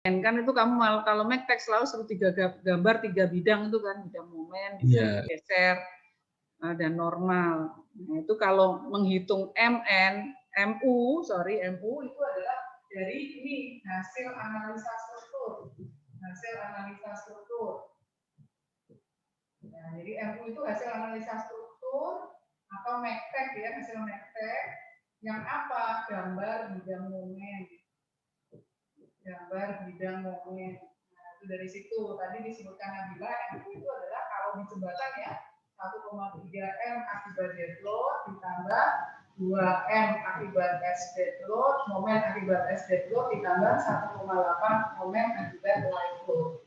kan itu kamu kalau MACTEC selalu suruh gambar 3 bidang itu kan, bidang momen, bidang geser, dan normal. Nah, itu kalau menghitung MU itu adalah dari ini hasil analisa struktur. Nah, jadi MU itu hasil analisa struktur atau MACTEC ya, hasil MACTEC yang apa? Gambar bidang momen. Nah, itu dari situ tadi disebutkan Nabila, MU itu adalah kalau di jembatan ya 1,3 M akibat dead load ditambah 2 M akibat S dead load, momen akibat S dead load ditambah 1,8 momen akibat live load.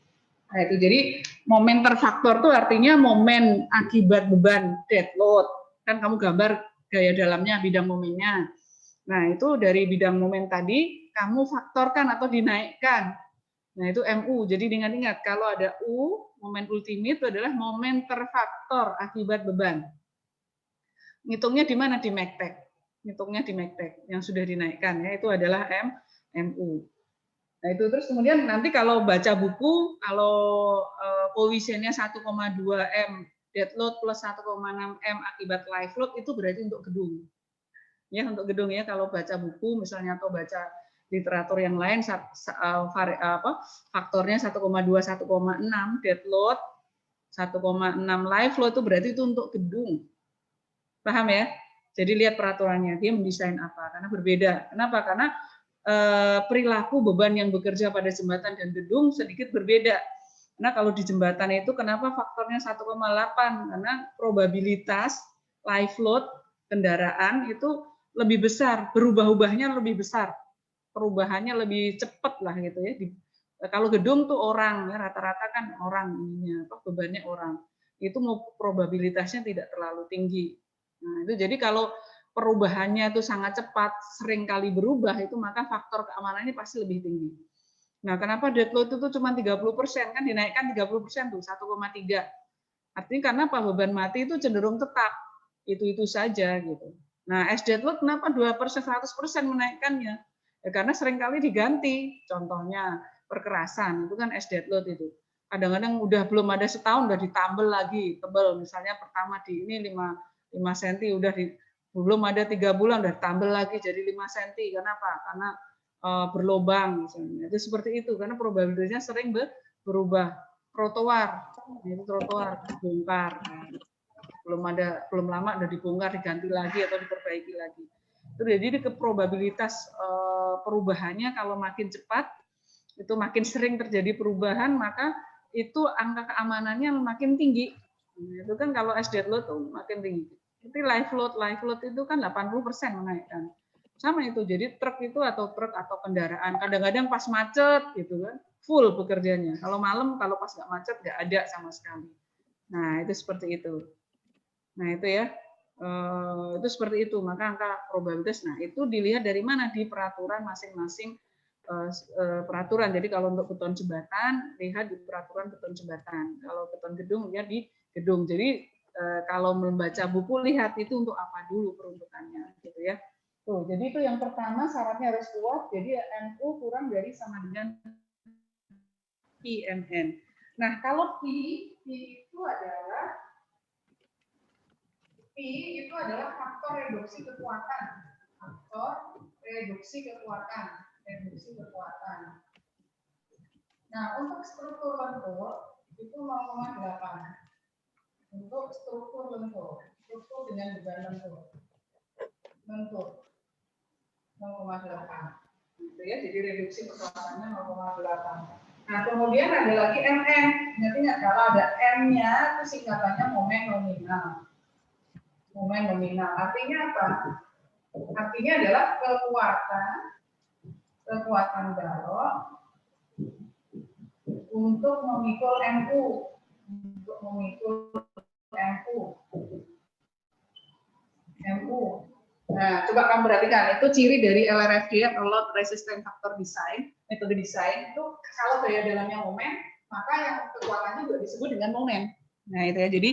Nah, itu jadi momen terfaktor itu artinya momen akibat beban dead load. Kan kamu gambar gaya dalamnya, bidang momennya. Nah, itu dari bidang momen tadi kamu faktorkan atau dinaikkan. Nah, itu MU. Jadi ingat-ingat kalau ada U, momen ultimate itu adalah momen terfaktor akibat beban. Ngitungnya di mana? Di MACTEC. Ngitungnya di MACTEC yang sudah dinaikkan ya, itu adalah MU. Nah, itu terus kemudian nanti kalau baca buku, kalau koefisiennya 1,2 M dead load plus 1,6 M akibat live load itu berarti untuk gedung. Ya, untuk gedung ya, kalau baca buku misalnya atau baca literatur yang lain faktornya 1,2 1,6 dead load 1,6 live load itu berarti itu untuk gedung. Paham ya? Jadi lihat peraturannya, dia mendesain apa, karena berbeda. Kenapa? Karena perilaku beban yang bekerja pada jembatan dan gedung sedikit berbeda. Nah, kalau di jembatan itu kenapa faktornya 1,8? Karena probabilitas live load kendaraan itu lebih besar, berubah-ubahnya lebih besar, perubahannya lebih cepat lah gitu ya. Kalau gedung tuh orang ya, rata-rata kan orang ininya, bebannya orang, itu probabilitasnya tidak terlalu tinggi. Nah, itu jadi kalau perubahannya itu sangat cepat, sering kali berubah, itu maka faktor keamanannya pasti lebih tinggi. Nah, kenapa dead load itu cuma 30%? Kan dinaikkan 30% tuh, 1,3. Artinya karena apa? Beban mati itu cenderung tetap, itu saja gitu. Nah, S dead load kenapa 2% 100% menaikkannya? Ya, karena seringkali diganti. Contohnya perkerasan, itu kan S dead load itu. Kadang-kadang udah belum ada setahun udah ditambal lagi, tebal. Misalnya pertama di ini 5 cm udah belum ada 3 bulan udah tambal lagi jadi 5 cm. Kenapa? Karena berlobang misalnya. Itu seperti itu karena probabilitasnya sering berubah. Trotoar, itu trotoar dibongkar. Belum lama udah dibongkar, diganti lagi atau diperbaiki lagi. Jadi probabilitas perubahannya kalau makin cepat itu makin sering terjadi perubahan, maka itu angka keamanannya makin tinggi. Itu kan kalau S dead load tuh makin tinggi. Tapi live load itu kan 80% menaikkan. Sama itu, jadi truk atau kendaraan kadang-kadang pas macet gitu kan full bekerjanya. Kalau malam kalau pas nggak macet nggak ada sama sekali. Nah, itu seperti itu. Nah, itu ya. Itu seperti itu, maka angka probabilitas. Nah, itu dilihat dari mana? Di peraturan masing-masing peraturan. Jadi kalau untuk beton jembatan, lihat di peraturan beton jembatan. Kalau beton gedung, lihat di gedung. Jadi kalau membaca buku, lihat itu untuk apa dulu peruntukannya, gitu ya. Tuh, jadi itu yang pertama syaratnya harus kuat. Jadi MU kurang dari sama dengan PMN. Nah, kalau P itu adalah faktor reduksi kekuatan. Reduksi kekuatan. Nah, untuk struktur lentur itu 0,8. Untuk struktur dengan beban lentur 0,8. Gitu ya, jadi reduksi kekuatannya 0,8. Nah, kemudian ada lagi MM. Ingat kalau ada M-nya itu singkatannya momen nominal. Artinya apa? Artinya adalah kekuatan balok untuk memikul MU. Nah, coba kamu perhatikan, itu ciri dari LRFD atau Load Resistance Factor Design, metode desain itu kalau gaya dalamnya momen, maka yang kekuatannya juga disebut dengan momen. Nah, itu ya, jadi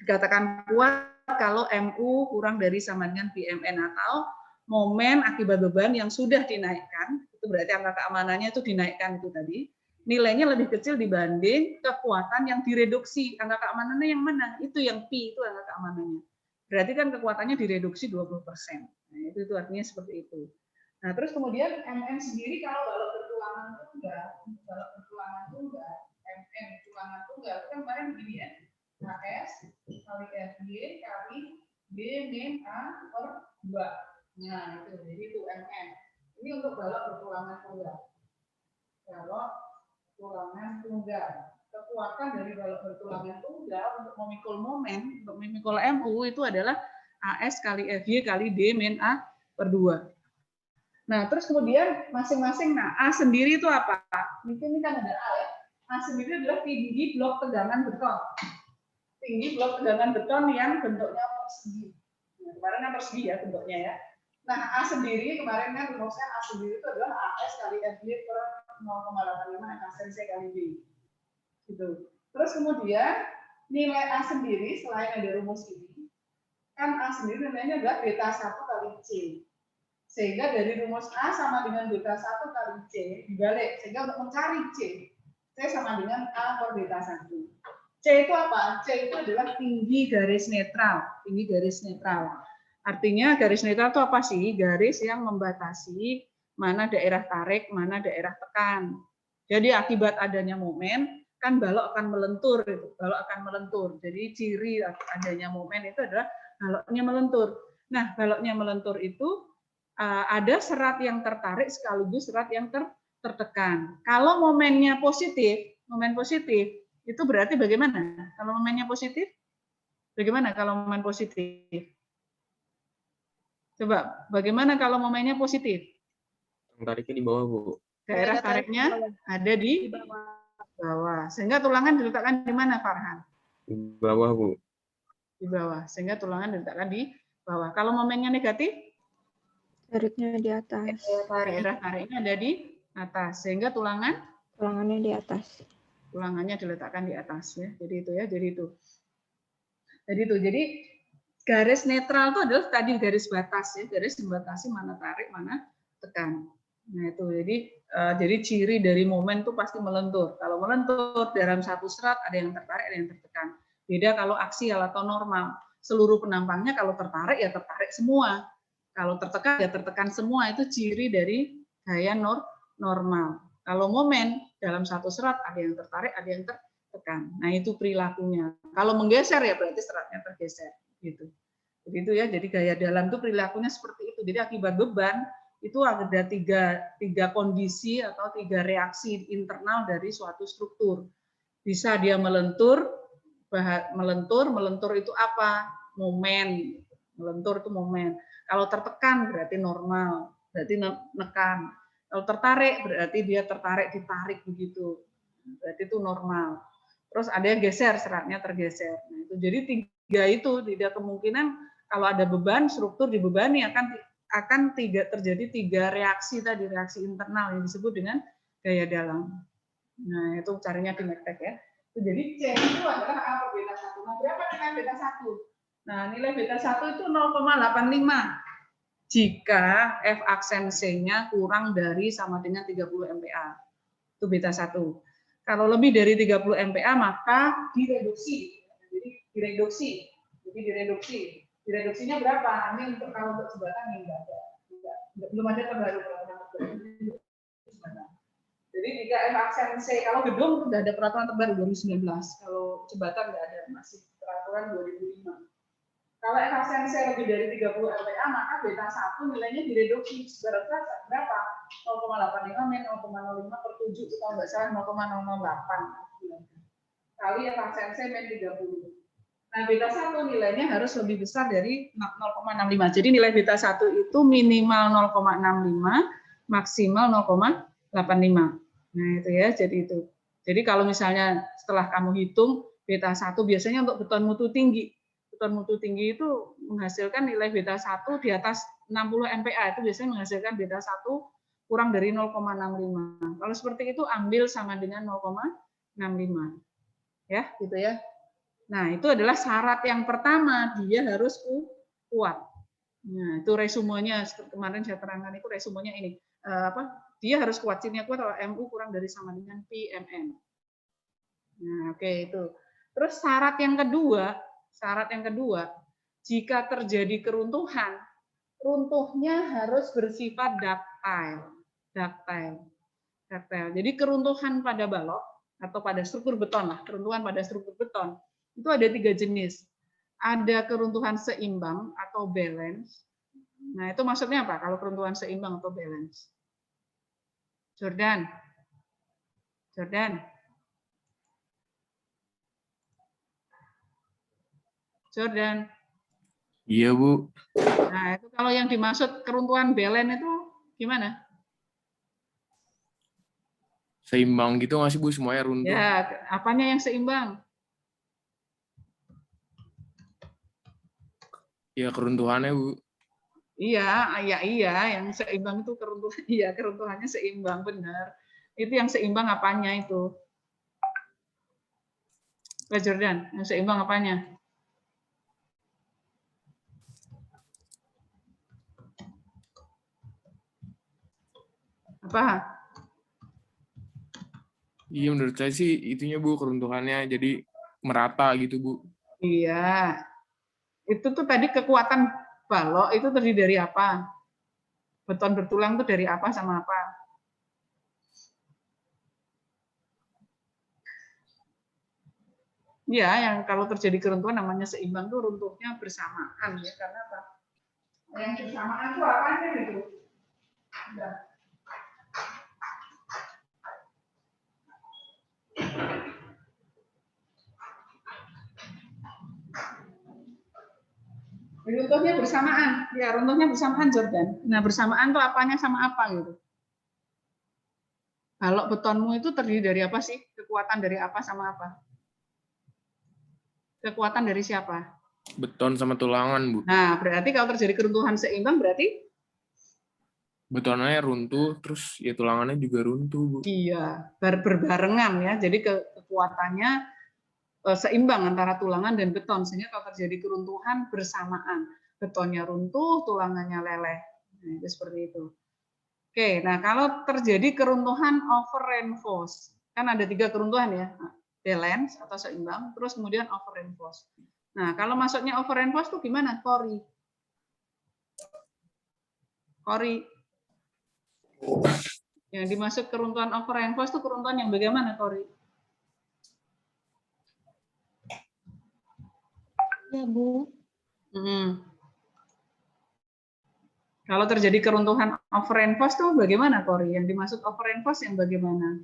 dikatakan kuat kalau MU kurang dari sama dengan PMN atau momen akibat beban yang sudah dinaikkan, itu berarti angka keamanannya itu dinaikkan itu tadi. Nilainya lebih kecil dibanding kekuatan yang direduksi. Angka keamanannya yang mana? Itu yang P, itu angka keamanannya. Berarti kan kekuatannya direduksi 20%. Nah, itu artinya seperti itu. Nah, terus kemudian MM sendiri kalau balok bertulangan tunggal, MM tulangan tunggal, itu kan kemarin begini ya. HS kali FY kali B min A per 2. Nah, itu. Jadi itu MM. Ini untuk balok bertulangan tunggal. Balok tulangan tunggal. Kekuatan dari balok bertulangan tunggal untuk memikul momen, untuk memikul MU itu adalah AS kali FY kali D min A per 2. Nah, terus kemudian masing-masing, nah A sendiri itu apa? Ini kan ada A ya. A sendiri adalah tinggi blok tegangan beton. Tinggi blok tegangan beton yang bentuknya persegi. Nah, kemarin kan persegi ya bentuknya ya. Nah, A sendiri kemarin kan rumusnya A sendiri itu adalah AS kali FY per 0,85 SNC kali B. Gitu. Terus kemudian nilai A sendiri selain ada rumus ini, kan A sendiri nilainya adalah beta 1 kali C. Sehingga dari rumus A sama dengan beta 1 kali C dibalik. Sehingga untuk mencari C sama dengan A per beta 1. C itu apa? C itu adalah tinggi garis netral. Tinggi garis netral. Artinya garis netral itu apa sih? Garis yang membatasi mana daerah tarik, mana daerah tekan. Jadi akibat adanya momen, kan balok akan melentur. Balok akan melentur. Jadi ciri adanya momen itu adalah baloknya melentur. Nah, baloknya melentur itu ada serat yang tertarik sekaligus serat yang tertekan. Kalau momennya positif, momen positif, itu berarti bagaimana? Kalau momennya positif, bagaimana kalau momen positif? Coba, bagaimana kalau momennya positif? Tariknya di bawah, Bu. Daerah tariknya ada di bawah. Sehingga tulangan diletakkan di mana, Farhan? Di bawah, Bu. Di bawah. Sehingga tulangan diletakkan di bawah. Kalau momennya negatif? Tariknya di atas. Daerah tariknya ada di atas. Sehingga tulangannya di atas. Tulangannya diletakkan di atas ya. Jadi itu ya, jadi itu. Jadi garis netral itu adalah tadi garis batas ya, garis membatasi mana tarik, mana tekan. Nah, itu jadi ciri dari momen itu pasti melentur. Kalau melentur dalam satu serat ada yang tertarik, ada yang tertekan. Beda kalau aksial atau normal. Seluruh penampangnya kalau tertarik ya tertarik semua. Kalau tertekan ya tertekan semua, itu ciri dari gaya normal. Kalau momen dalam satu serat ada yang tertarik, ada yang tertekan. Nah, itu perilakunya. Kalau menggeser ya berarti seratnya tergeser gitu. Jadi itu ya, jadi gaya dalam itu perilakunya seperti itu. Jadi akibat beban itu ada tiga kondisi atau tiga reaksi internal dari suatu struktur. Bisa dia melentur itu apa? Momen. Melentur itu momen. Kalau tertekan berarti normal, berarti nekan. Kalau tertarik berarti dia tertarik, ditarik begitu. Berarti itu normal. Terus ada yang geser, seratnya tergeser. Nah, itu jadi tiga itu tidak kemungkinan kalau ada beban, struktur dibebani akan terjadi tiga reaksi tadi, reaksi internal yang disebut dengan gaya dalam. Nah, itu carinya di Mektek ya. Jadi C itu adalah A per beta 1. Nah, berapa nilai beta 1? Nah, nilai beta 1 itu 0,85 jika F aksen C-nya kurang dari sama dengan 30 MPa. Itu beta 1. Kalau lebih dari 30 MPa maka direduksi. Jadi direduksi. Direduksinya berapa? Ini untuk kalau untuk jembatan ini enggak ada. Belum ada terbaru. Jadi jika F aksen C, kalau gedung sudah ada peraturan terbaru 2019. Kalau jembatan enggak ada, masih peraturan 2005. Kalau F aksen C lebih dari 30 MPa, maka beta 1 nilainya direduksi. Berapa? 0,85 min 0,05 per 7, kalau nggak salah 0,008. Kali F aksen C min 30. Nah, beta 1 nilainya harus lebih besar dari 0,65. Jadi nilai beta 1 itu minimal 0,65, maksimal 0,85. Nah, itu ya, jadi itu. Jadi kalau misalnya setelah kamu hitung beta 1 biasanya untuk beton mutu tinggi. Beton mutu tinggi itu menghasilkan nilai beta 1 di atas 60 MPa, itu biasanya menghasilkan beta 1 kurang dari 0,65. Kalau seperti itu ambil sama dengan 0,65. Ya, gitu ya. Nah, itu adalah syarat yang pertama, dia harus kuat. Nah, itu resumenya kemarin saya terangkan itu resumenya ini. dia harus kuat. Sinnya kuat kalau MU kurang dari sama dengan PMN. Nah, oke itu. Terus syarat yang kedua, jika terjadi keruntuhan, runtuhnya harus bersifat ductile. Jadi keruntuhan pada balok atau pada struktur beton lah, keruntuhan pada struktur beton itu ada 3 jenis. Ada keruntuhan seimbang atau balance. Nah, itu maksudnya apa kalau keruntuhan seimbang atau balance? Jordan. Iya, Bu. Nah, itu kalau yang dimaksud keruntuhan balance itu gimana? Seimbang gitu nggak sih, Bu? Semuanya runtuh. Ya, apanya yang seimbang? Ya, keruntuhannya, Bu. Iya, yang seimbang itu keruntuhan. Iya, keruntuhannya seimbang, benar. Itu yang seimbang apanya itu? Pak Jordan, yang seimbang apanya? Apa? Iya, menurut saya sih itunya, Bu, keruntuhannya jadi merata gitu, Bu. Iya. Itu tuh tadi kekuatan balok itu terdiri dari apa? Beton bertulang itu dari apa sama apa? Ya, yang kalau terjadi keruntuhan namanya seimbang tuh runtuhnya bersamaan ya. Karena apa? Yang bersamaan itu apa sih gitu? Udah. Runtuhnya bersamaan. Ya, runtuhnya bersamaan, Jordan. Nah, bersamaan tuh apanya sama apa gitu? Balok betonmu itu terdiri dari apa sih? Kekuatan dari apa sama apa? Kekuatan dari siapa? Beton sama tulangan, Bu. Nah, berarti kalau terjadi keruntuhan seimbang berarti Betonnya runtuh, terus ya tulangannya juga runtuh, Bu. iya, berbarengan ya. Jadi kekuatannya seimbang antara tulangan dan beton, sehingga kalau terjadi keruntuhan bersamaan, betonnya runtuh, tulangannya leleh. Nah, itu seperti itu. Oke, nah kalau terjadi keruntuhan over reinforced, kan ada 3 keruntuhan ya, balance atau seimbang, terus kemudian over reinforced. Nah, kalau masuknya over reinforced itu gimana, Kori? Yang dimaksud keruntuhan over reinforced itu keruntuhan yang bagaimana, Kori? Ya, Bu. Kalau terjadi keruntuhan over reinforced tuh bagaimana, Kori? Yang dimaksud over reinforced yang bagaimana?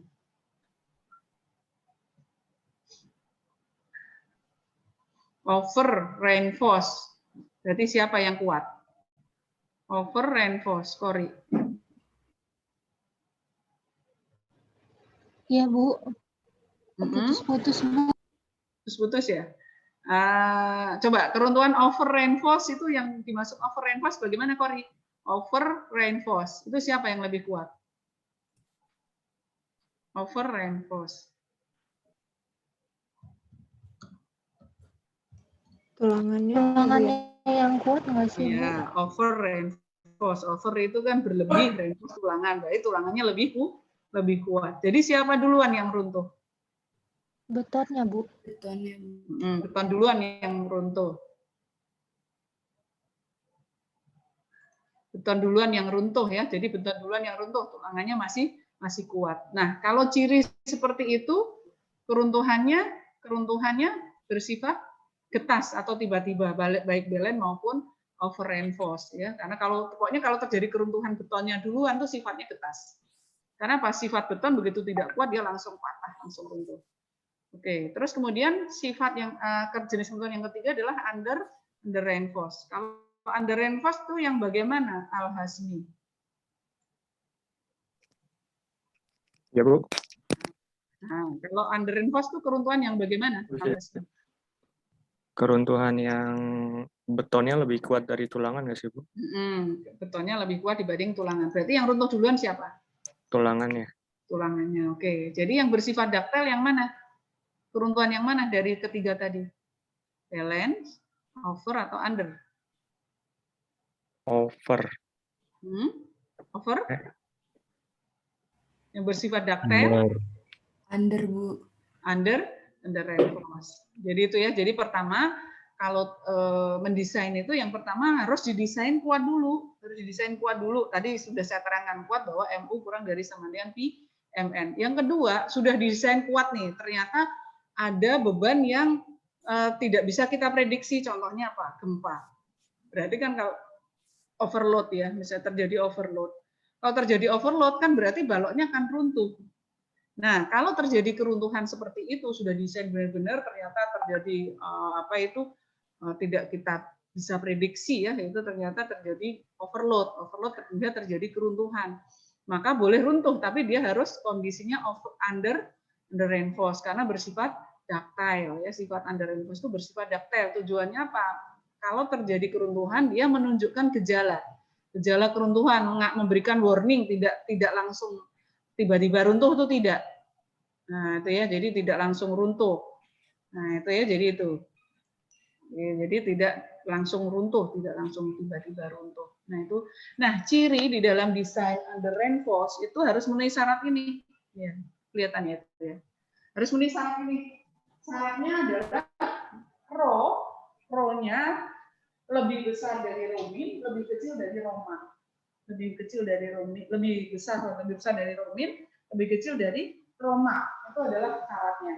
Over reinforced. Berarti siapa yang kuat? Over reinforced, Kori. Iya, Bu. Putus-putus, Bu. Putus-putus ya? Coba keruntuhan over reinforced itu yang dimaksud over reinforced bagaimana, Kori? Over reinforced. Itu siapa yang lebih kuat? Over reinforced. Tulangannya yang kuat nggak sih, Bu? Iya, over reinforced. Over itu kan berlebih, reinforced tulangan. Berarti tulangannya lebih kuat. Jadi siapa duluan yang runtuh? Betonnya, Bu. Beton duluan yang runtuh. Beton duluan yang runtuh ya. Jadi beton duluan yang runtuh, tulangannya masih kuat. Nah, kalau ciri seperti itu, keruntuhannya bersifat getas atau tiba-tiba, baik balance maupun over reinforced ya. Karena pokoknya kalau terjadi keruntuhan betonnya duluan tuh sifatnya getas. Karena pas sifat beton begitu tidak kuat dia langsung patah, langsung runtuh. Oke, terus kemudian sifat yang jenis keruntuhan yang ketiga adalah under reinforced. Kalau under reinforced tuh yang bagaimana, Al-Hasmi? Ya, Bu. Nah, kalau under reinforced tuh keruntuhan yang bagaimana, Al-Hasmi? Keruntuhan yang betonnya lebih kuat dari tulangan nggak sih, Bu? Betonnya lebih kuat dibanding tulangan. Berarti yang runtuh duluan siapa? Tulangannya. Tulangannya. Oke, jadi yang bersifat ductile yang mana? Keruntuhan yang mana dari ketiga tadi? Balance, over, atau under? Over. Over? Yang bersifat ductile, Under, Bu. under reinforce. Jadi itu ya. Jadi pertama kalau mendesain itu yang pertama harus didesain kuat dulu. Harus didesain kuat dulu. Tadi sudah saya terangkan kuat bahwa MU kurang dari sama dengan PMN. Yang kedua, sudah didesain kuat nih. Ternyata ada beban yang tidak bisa kita prediksi. Contohnya apa? Gempa. Berarti kan kalau overload ya, misalnya terjadi overload. Kalau terjadi overload kan berarti baloknya akan runtuh. Nah, kalau terjadi keruntuhan seperti itu sudah desain benar-benar ternyata terjadi tidak kita bisa prediksi ya, itu ternyata terjadi overload kemudian terjadi keruntuhan. Maka boleh runtuh tapi dia harus kondisinya under reinforce karena bersifat ductile ya, sifat under reinforce itu bersifat ductile. Tujuannya apa? Kalau terjadi keruntuhan dia menunjukkan gejala keruntuhan, memberikan warning, tidak langsung tiba-tiba runtuh itu tidak. Nah, itu ya, jadi tidak langsung runtuh. Nah, itu ya, jadi itu. Jadi tidak langsung runtuh, tidak langsung tiba-tiba runtuh. Nah, itu. Nah, ciri di dalam desain under reinforce itu harus memenuhi syarat ini. Ya, kelihatan ya, itu ya. Harus memenuhi syarat ini. Syaratnya adalah rho-nya lebih besar dari romin, lebih kecil dari roma. Lebih besar dari romin, lebih kecil dari roma. Itu adalah syaratnya.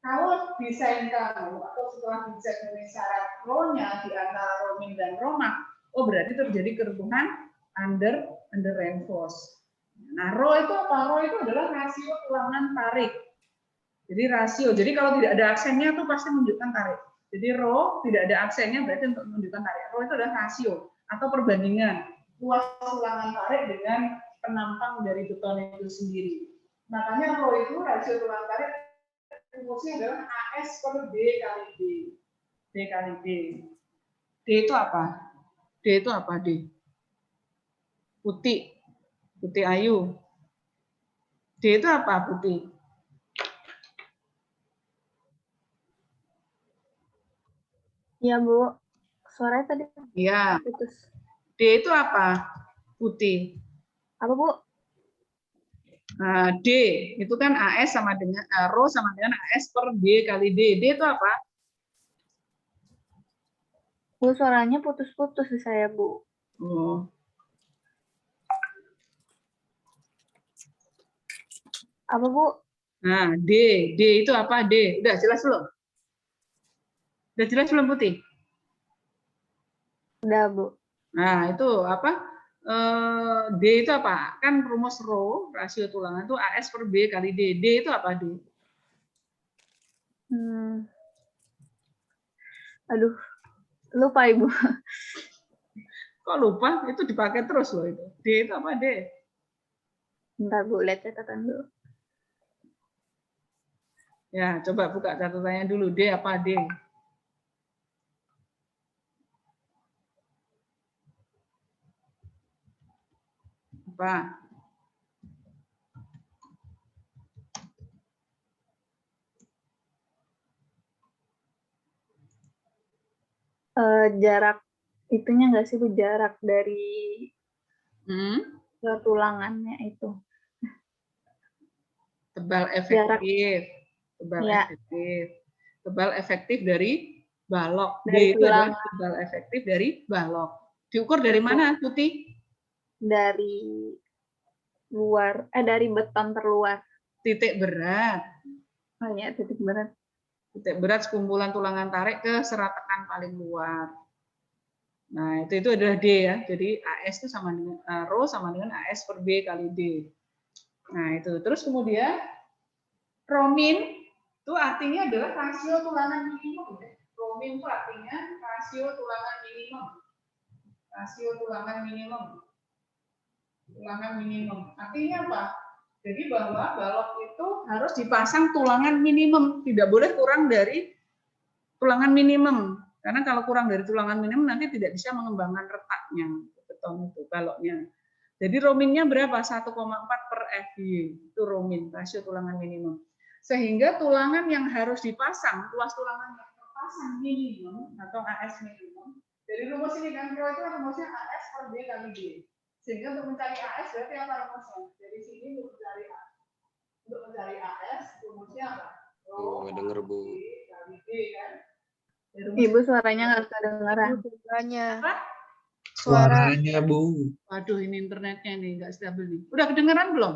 Kalau desain kamu atau setelah desain memenuhi syarat rho-nya di antara romin dan roma, oh berarti terjadi keruntuhan under reinforce. Nah, rho itu apa? Rho itu adalah rasio tulangan tarik. Jadi rasio. Jadi kalau tidak ada aksennya itu pasti menunjukkan tarik. Jadi rho tidak ada aksennya berarti untuk menunjukkan tarik. Rho itu adalah rasio atau perbandingan luas tulangan tarik dengan penampang dari beton itu sendiri. Makanya rho itu rasio tulangan tarik rumusnya adalah AS per D kali D. D kali D. D itu apa? D itu apa D? Putih. Putih Ayu. D itu apa Putih? Iya, Bu. Suaranya tadi Iya. putus. D itu apa? Putih. Apa, Bu? D itu kan AS sama dengan rho sama dengan AS per D kali D. D itu apa? Bu, suaranya putus-putus di saya, Bu. Oh. Apa, Bu? Nah, D itu apa? D. Udah jelas belum? Udah jelas belum Putih? Udah, Bu. Nah, itu apa? D itu apa? Kan rumus rho, rasio tulangan itu AS per B kali D. D itu apa, D? Aduh, lupa, Ibu. Kok lupa? Itu dipakai terus loh itu. D itu apa, D? Bentar, Bu. Lihat catatan dulu. Ya, coba buka catatannya dulu. D apa, D? Apa? Jarak itunya nggak sih, Bu? Jarak dari ke tulangannya itu. Tebal efektif. Tebal ya. efektif. Tebal efektif dari balok. Dari D itu adalah tulangan. tebal efektif dari balok. Diukur dari mana, Putih? Dari luar, dari beton terluar. Titik berat. Oh ya, titik berat. Titik berat sekumpulan tulangan tarik ke serat tekan paling luar. Nah, itu adalah D ya. Jadi AS itu sama dengan rho sama dengan AS per B kali D. Nah, itu. Terus kemudian romin itu artinya adalah rasio tulangan minimum. Romin itu artinya rasio tulangan minimum. Rasio tulangan minimum. Tulangan minimum. Artinya apa? Jadi bahwa balok itu harus dipasang tulangan minimum, tidak boleh kurang dari tulangan minimum. Karena kalau kurang dari tulangan minimum nanti tidak bisa mengembangkan retaknya beton itu baloknya. Jadi rominnya berapa? 1,4 per FY. Itu romin, rasio tulangan minimum. Sehingga tulangan yang harus dipasang, luas tulangan yang terpasang minimum atau AS minimum. Jadi rumus ini kan itu rumusnya AS per B kali D. Sehingga untuk mencari AS berarti apa rumusnya? Dari sini untuk mencari AS rumusnya apa? Oh, nggak denger, Bu. Kali D kan? Ibu suaranya nggak kedengeran. Suaranya. Apa? Suaranya, Bu. Waduh, ini internetnya nih nggak stabil nih. Udah kedengeran belum?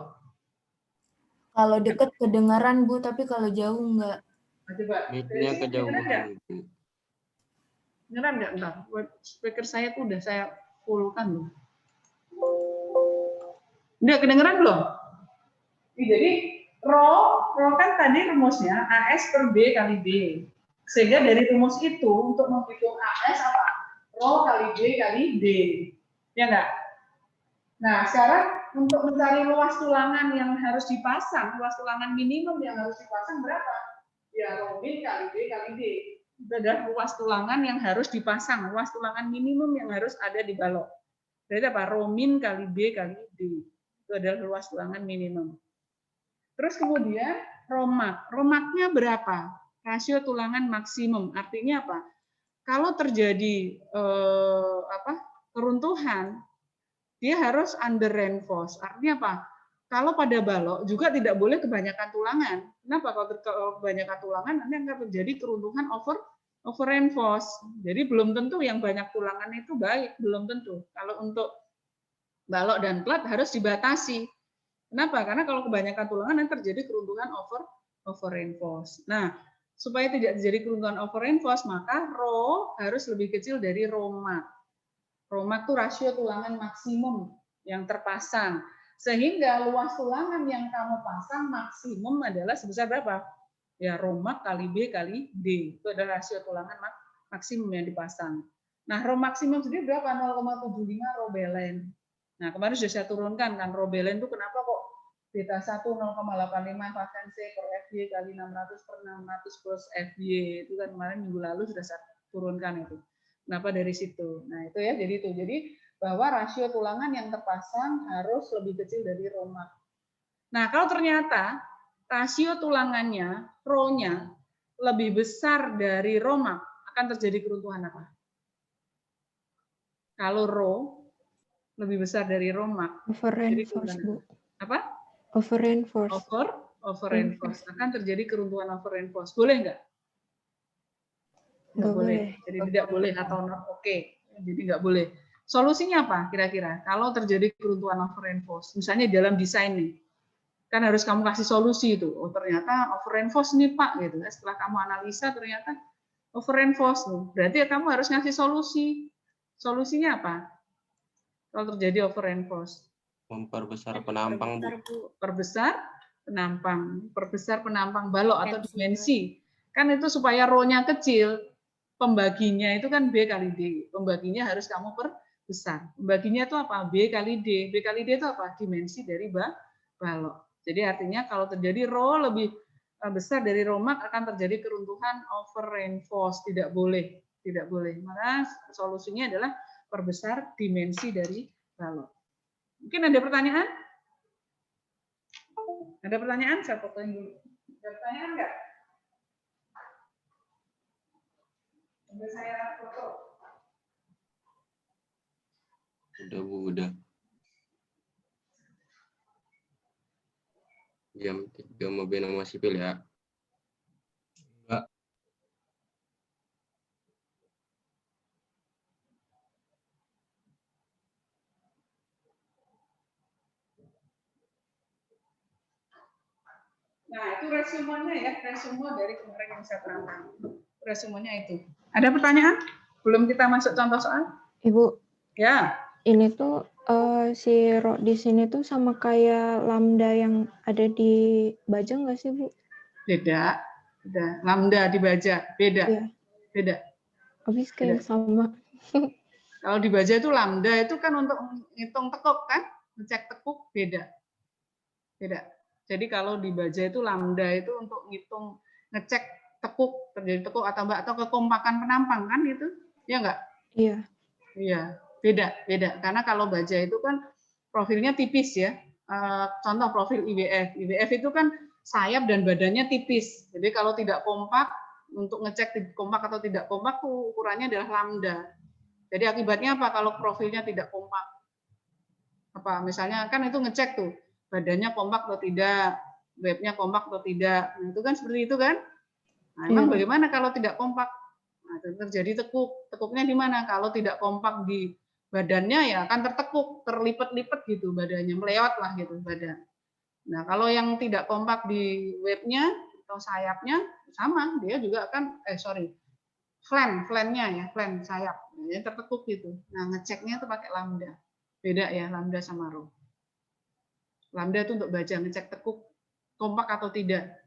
Kalau deket kedengaran, Bu, tapi kalau jauh enggak. Coba. Mic-nya kejauhan, Bu. Kedengeran nggak? Entar. Speaker saya tuh udah saya fullkan loh. Udah kedengeran belum? Jadi rho kan tadi rumusnya AS per B kali B. Sehingga dari rumus itu untuk menghitung AS apa? Rho kali B kali D. Ya enggak? Nah, sekarang untuk mencari luas tulangan yang harus dipasang, luas tulangan minimum yang harus dipasang berapa? Ya, rho min kali B kali D. Itu adalah luas tulangan yang harus dipasang, luas tulangan minimum yang harus ada di balok. Berarti apa? Rho min kali B kali D. Itu adalah luas tulangan minimum. Terus kemudian romak. Romaknya berapa? Rasio tulangan maksimum. Artinya apa? Kalau terjadi keruntuhan, dia harus under reinforce. Artinya apa? Kalau pada balok juga tidak boleh kebanyakan tulangan. Kenapa? Kalau kebanyakan tulangan nanti akan terjadi keruntuhan over reinforce. Jadi belum tentu yang banyak tulangan itu baik, belum tentu. Kalau untuk balok dan plat harus dibatasi. Kenapa? Karena kalau kebanyakan tulangan nanti terjadi keruntuhan over reinforce. Nah, supaya tidak terjadi keruntuhan over reinforce, maka rho harus lebih kecil dari romak. Romak itu rasio tulangan maksimum yang terpasang. Sehingga luas tulangan yang kamu pasang maksimum adalah sebesar berapa? Ya, romak kali B kali D. Itu adalah rasio tulangan maksimum yang dipasang. Nah, rho maksimum sendiri berapa? 0,75 rho belen. Nah, kemarin sudah saya turunkan kan rho belen itu kenapa kok beta 1 0,85 pasien C per FY kali 600 per 600 plus FY. Itu kan kemarin minggu lalu sudah saya turunkan itu. Kenapa dari situ? Nah, itu ya, jadi itu. Jadi bahwa rasio tulangan yang terpasang harus lebih kecil dari romak. Nah, kalau ternyata rasio tulangannya, rho-nya lebih besar dari romak, akan terjadi keruntuhan apa? Kalau rho lebih besar dari romak, over reinforce, Bu. apa? Over reinforce. Over reinforce. Akan terjadi keruntuhan over reinforce. Boleh nggak? Nggak boleh. Jadi tidak boleh atau not oke. Jadi nggak boleh. Solusinya apa kira-kira? Kalau terjadi keruntuhan over reinforce, misalnya dalam desain nih, kan harus kamu kasih solusi itu. Oh ternyata over reinforce nih Pak, gitu. Setelah kamu analisa ternyata over reinforce nih. Berarti ya kamu harus ngasih solusi. Solusinya apa? Kalau terjadi over reinforce? Memperbesar penampang, Bu. Perbesar penampang balok atau dimensi. Kan itu supaya rho-nya kecil, pembaginya itu kan B kali D. Pembaginya harus kamu perbesar. Pembaginya itu apa? B kali D. B kali D itu apa? Dimensi dari balok. Jadi artinya kalau terjadi rho lebih besar dari romak akan terjadi keruntuhan over reinforce. Tidak boleh. Tidak boleh. Maka solusinya adalah perbesar dimensi dari balok. Mungkin ada pertanyaan? Ada pertanyaan? Saya fotoin dulu. Ada pertanyaan nggak? Sampai saya foto. Udah, Bu, udah. Jam 3 mau nama sipil ya? Enggak. Nah, itu resumenya ya, resume dari kemarin yang saya terangkan. Resumenya itu. Ada pertanyaan? Belum kita masuk contoh soal? Ibu, Ya. ini tuh si rho di sini tuh sama kayak lambda yang ada di baja nggak sih, Bu? Beda. Beda. Lambda di baja. Beda. Iya. Beda. Habis kayak sama. Kalau di baja itu lambda itu kan untuk ngitung tekuk kan? Ngecek tekuk beda. Beda. Jadi kalau di baja itu lambda itu untuk ngitung ngecek tekuk, terjadi tekuk atau kekompakan penampang kan gitu. Ya enggak? Iya. Iya, beda. Karena kalau baja itu kan profilnya tipis ya. Contoh profil IWF. IWF itu kan sayap dan badannya tipis. Jadi kalau tidak kompak, untuk ngecek kompak atau tidak kompak ukurannya adalah lambda. Jadi akibatnya apa kalau profilnya tidak kompak? Apa misalnya kan itu ngecek tuh badannya kompak atau tidak, webnya kompak atau tidak. Nah, itu kan seperti itu kan? Nah, Iya, emang Bu. bagaimana kalau tidak kompak? Nah, terjadi tekuk. Tekuknya di mana? Kalau tidak kompak di badannya ya akan tertekuk, terlipat-lipat gitu badannya, melewat lah gitu badan. Nah, kalau yang tidak kompak di webnya atau sayapnya sama, dia juga akan flannya ya, flan sayap, ya, tertekuk gitu. Nah, ngeceknya itu pakai lambda. Beda ya lambda sama row. Lambda itu untuk baca ngecek tekuk kompak atau tidak.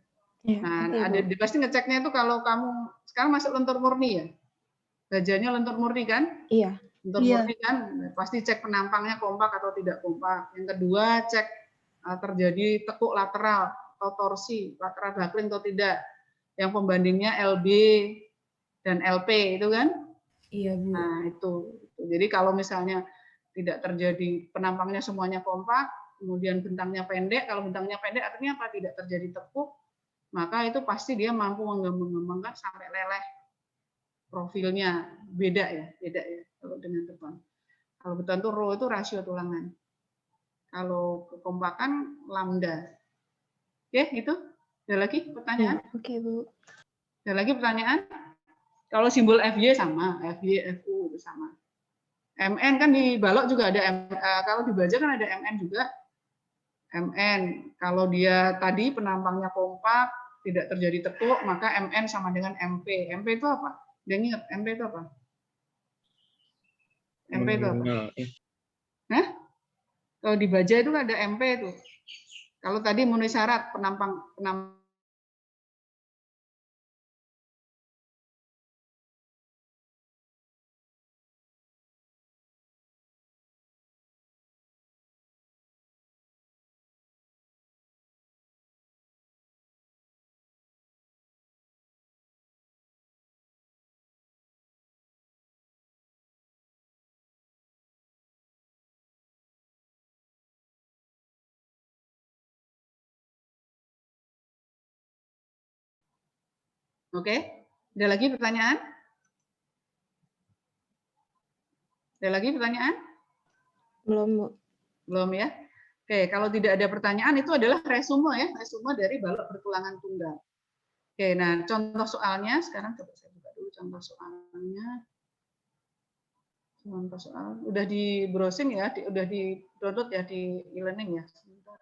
Iya, Nah, oke, ada Bu. pasti ngeceknya itu kalau kamu sekarang masuk lentur murni ya. Bajanya lentur murni kan? Iya. Lentur Iya. murni kan pasti cek penampangnya kompak atau tidak kompak. Yang kedua cek terjadi tekuk lateral atau torsi, lateral buckling atau tidak. Yang pembandingnya LB dan LP itu kan? Iya, Bu. Nah, itu. Jadi kalau misalnya tidak terjadi penampangnya semuanya kompak, kemudian bentangnya pendek, kalau bentangnya pendek artinya apa? Tidak terjadi tekuk, maka itu pasti dia mampu mengembangkan sampai leleh profilnya. Beda ya kalau dengan beton. Kalau beton itu row itu rasio tulangan. Kalau kekompakan lambda. Oke, itu. Ada lagi pertanyaan? Iya, oke, Bu. Ada lagi pertanyaan? Kalau simbol FY sama, FY, FU itu sama. MN kan di balok juga ada, kalau di baja kan ada MN juga. MN, kalau dia tadi penampangnya kompak, tidak terjadi tekuk, maka MN sama dengan MP. MP itu apa? Dia ingat, MP itu apa? MP itu apa? Nah, kalau di baja itu ada MP itu. Kalau tadi memenuhi syarat penampang Oke, ada lagi pertanyaan? Ada lagi pertanyaan? Belum, Bu. Belum ya? Oke, kalau tidak ada pertanyaan itu adalah resume ya, resume dari balok bertulangan tunggal. Oke, nah contoh soalnya sekarang coba saya buka dulu contoh soalnya. Contoh soal udah di browsing ya, udah di download ya di e-learning ya. Sebentar.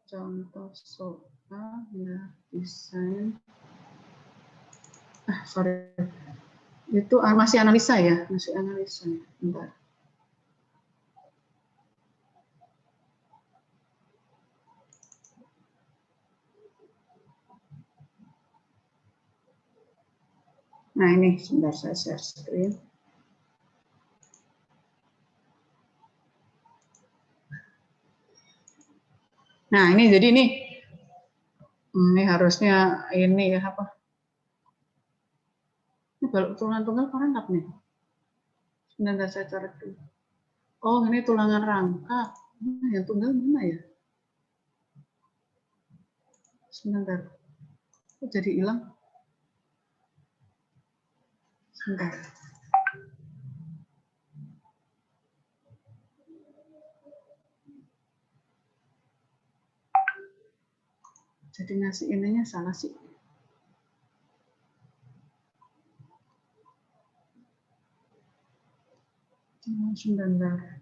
Contoh soalnya desain. Sorry. Itu masih analisa ya, masih analisa. Bentar. Nah ini sebentar saya share screen. Nah ini jadi ini harusnya ini ya apa? Ini balok tulangan tunggal rangkap nih. Sebentar saya cari dulu. Oh ini tulangan rangkap. Nah, yang tunggal mana ya? Sebentar. Kok jadi hilang? Sebentar. Jadi ngasih ininya salah sih. Sebentar.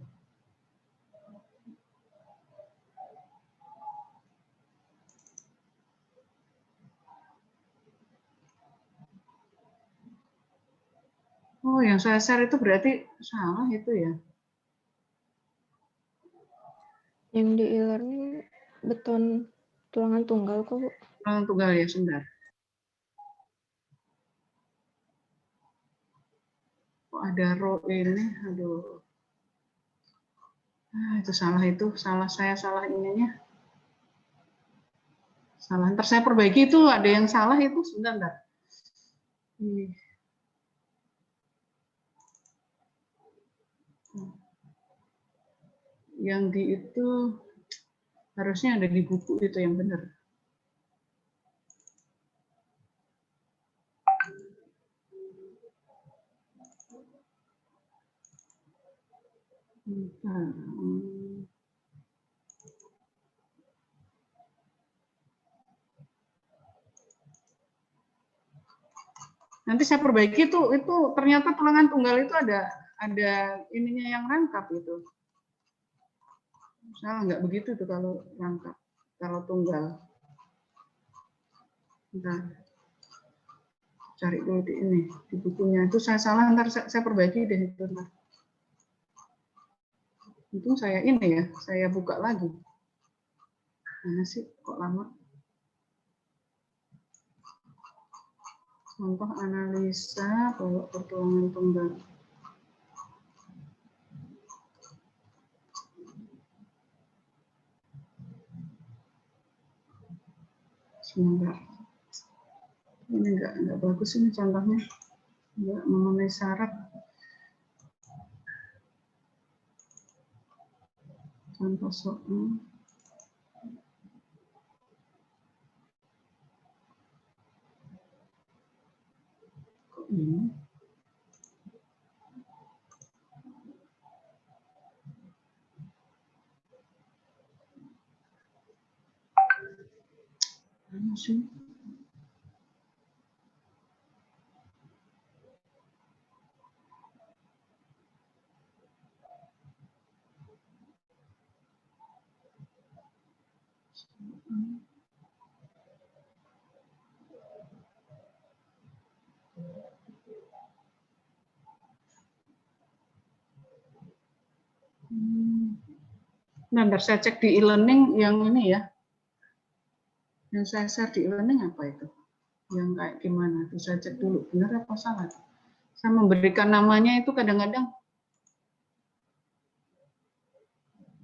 Oh, yang saya share itu berarti salah itu ya? Yang di e-learning beton tulangan tunggal kok, Bu. Tulangan tunggal ya, sebentar. Kok ada row ini? Aduh. Itu salah saya salah ininya. Salah. Ntar saya perbaiki itu ada yang salah itu sebentar. Yang di itu harusnya ada di buku itu yang benar. Nanti saya perbaiki itu ternyata tulangan tunggal itu ada ininya yang rangkap itu. Salah nggak begitu tuh kalau rangkap, kalau tunggal. Bentar. Cari dulu di ini, di bukunya. Itu saya salah, ntar saya perbaiki deh itu. Untung saya ini ya, saya buka lagi. Mana sih, kok lama? Contoh analisa kalau pertulangan tunggal. Sebentar. Ini enggak bagus ini contohnya. Enggak memenuhi syarat. Contoh soal. Kok ini? Mana sih? Nanti saya cek di e-learning yang ini ya. Yang saya share di e-learning apa itu? Yang kayak gimana? Tuh saya cek dulu, benar apa salah? Saya memberikan namanya itu kadang-kadang.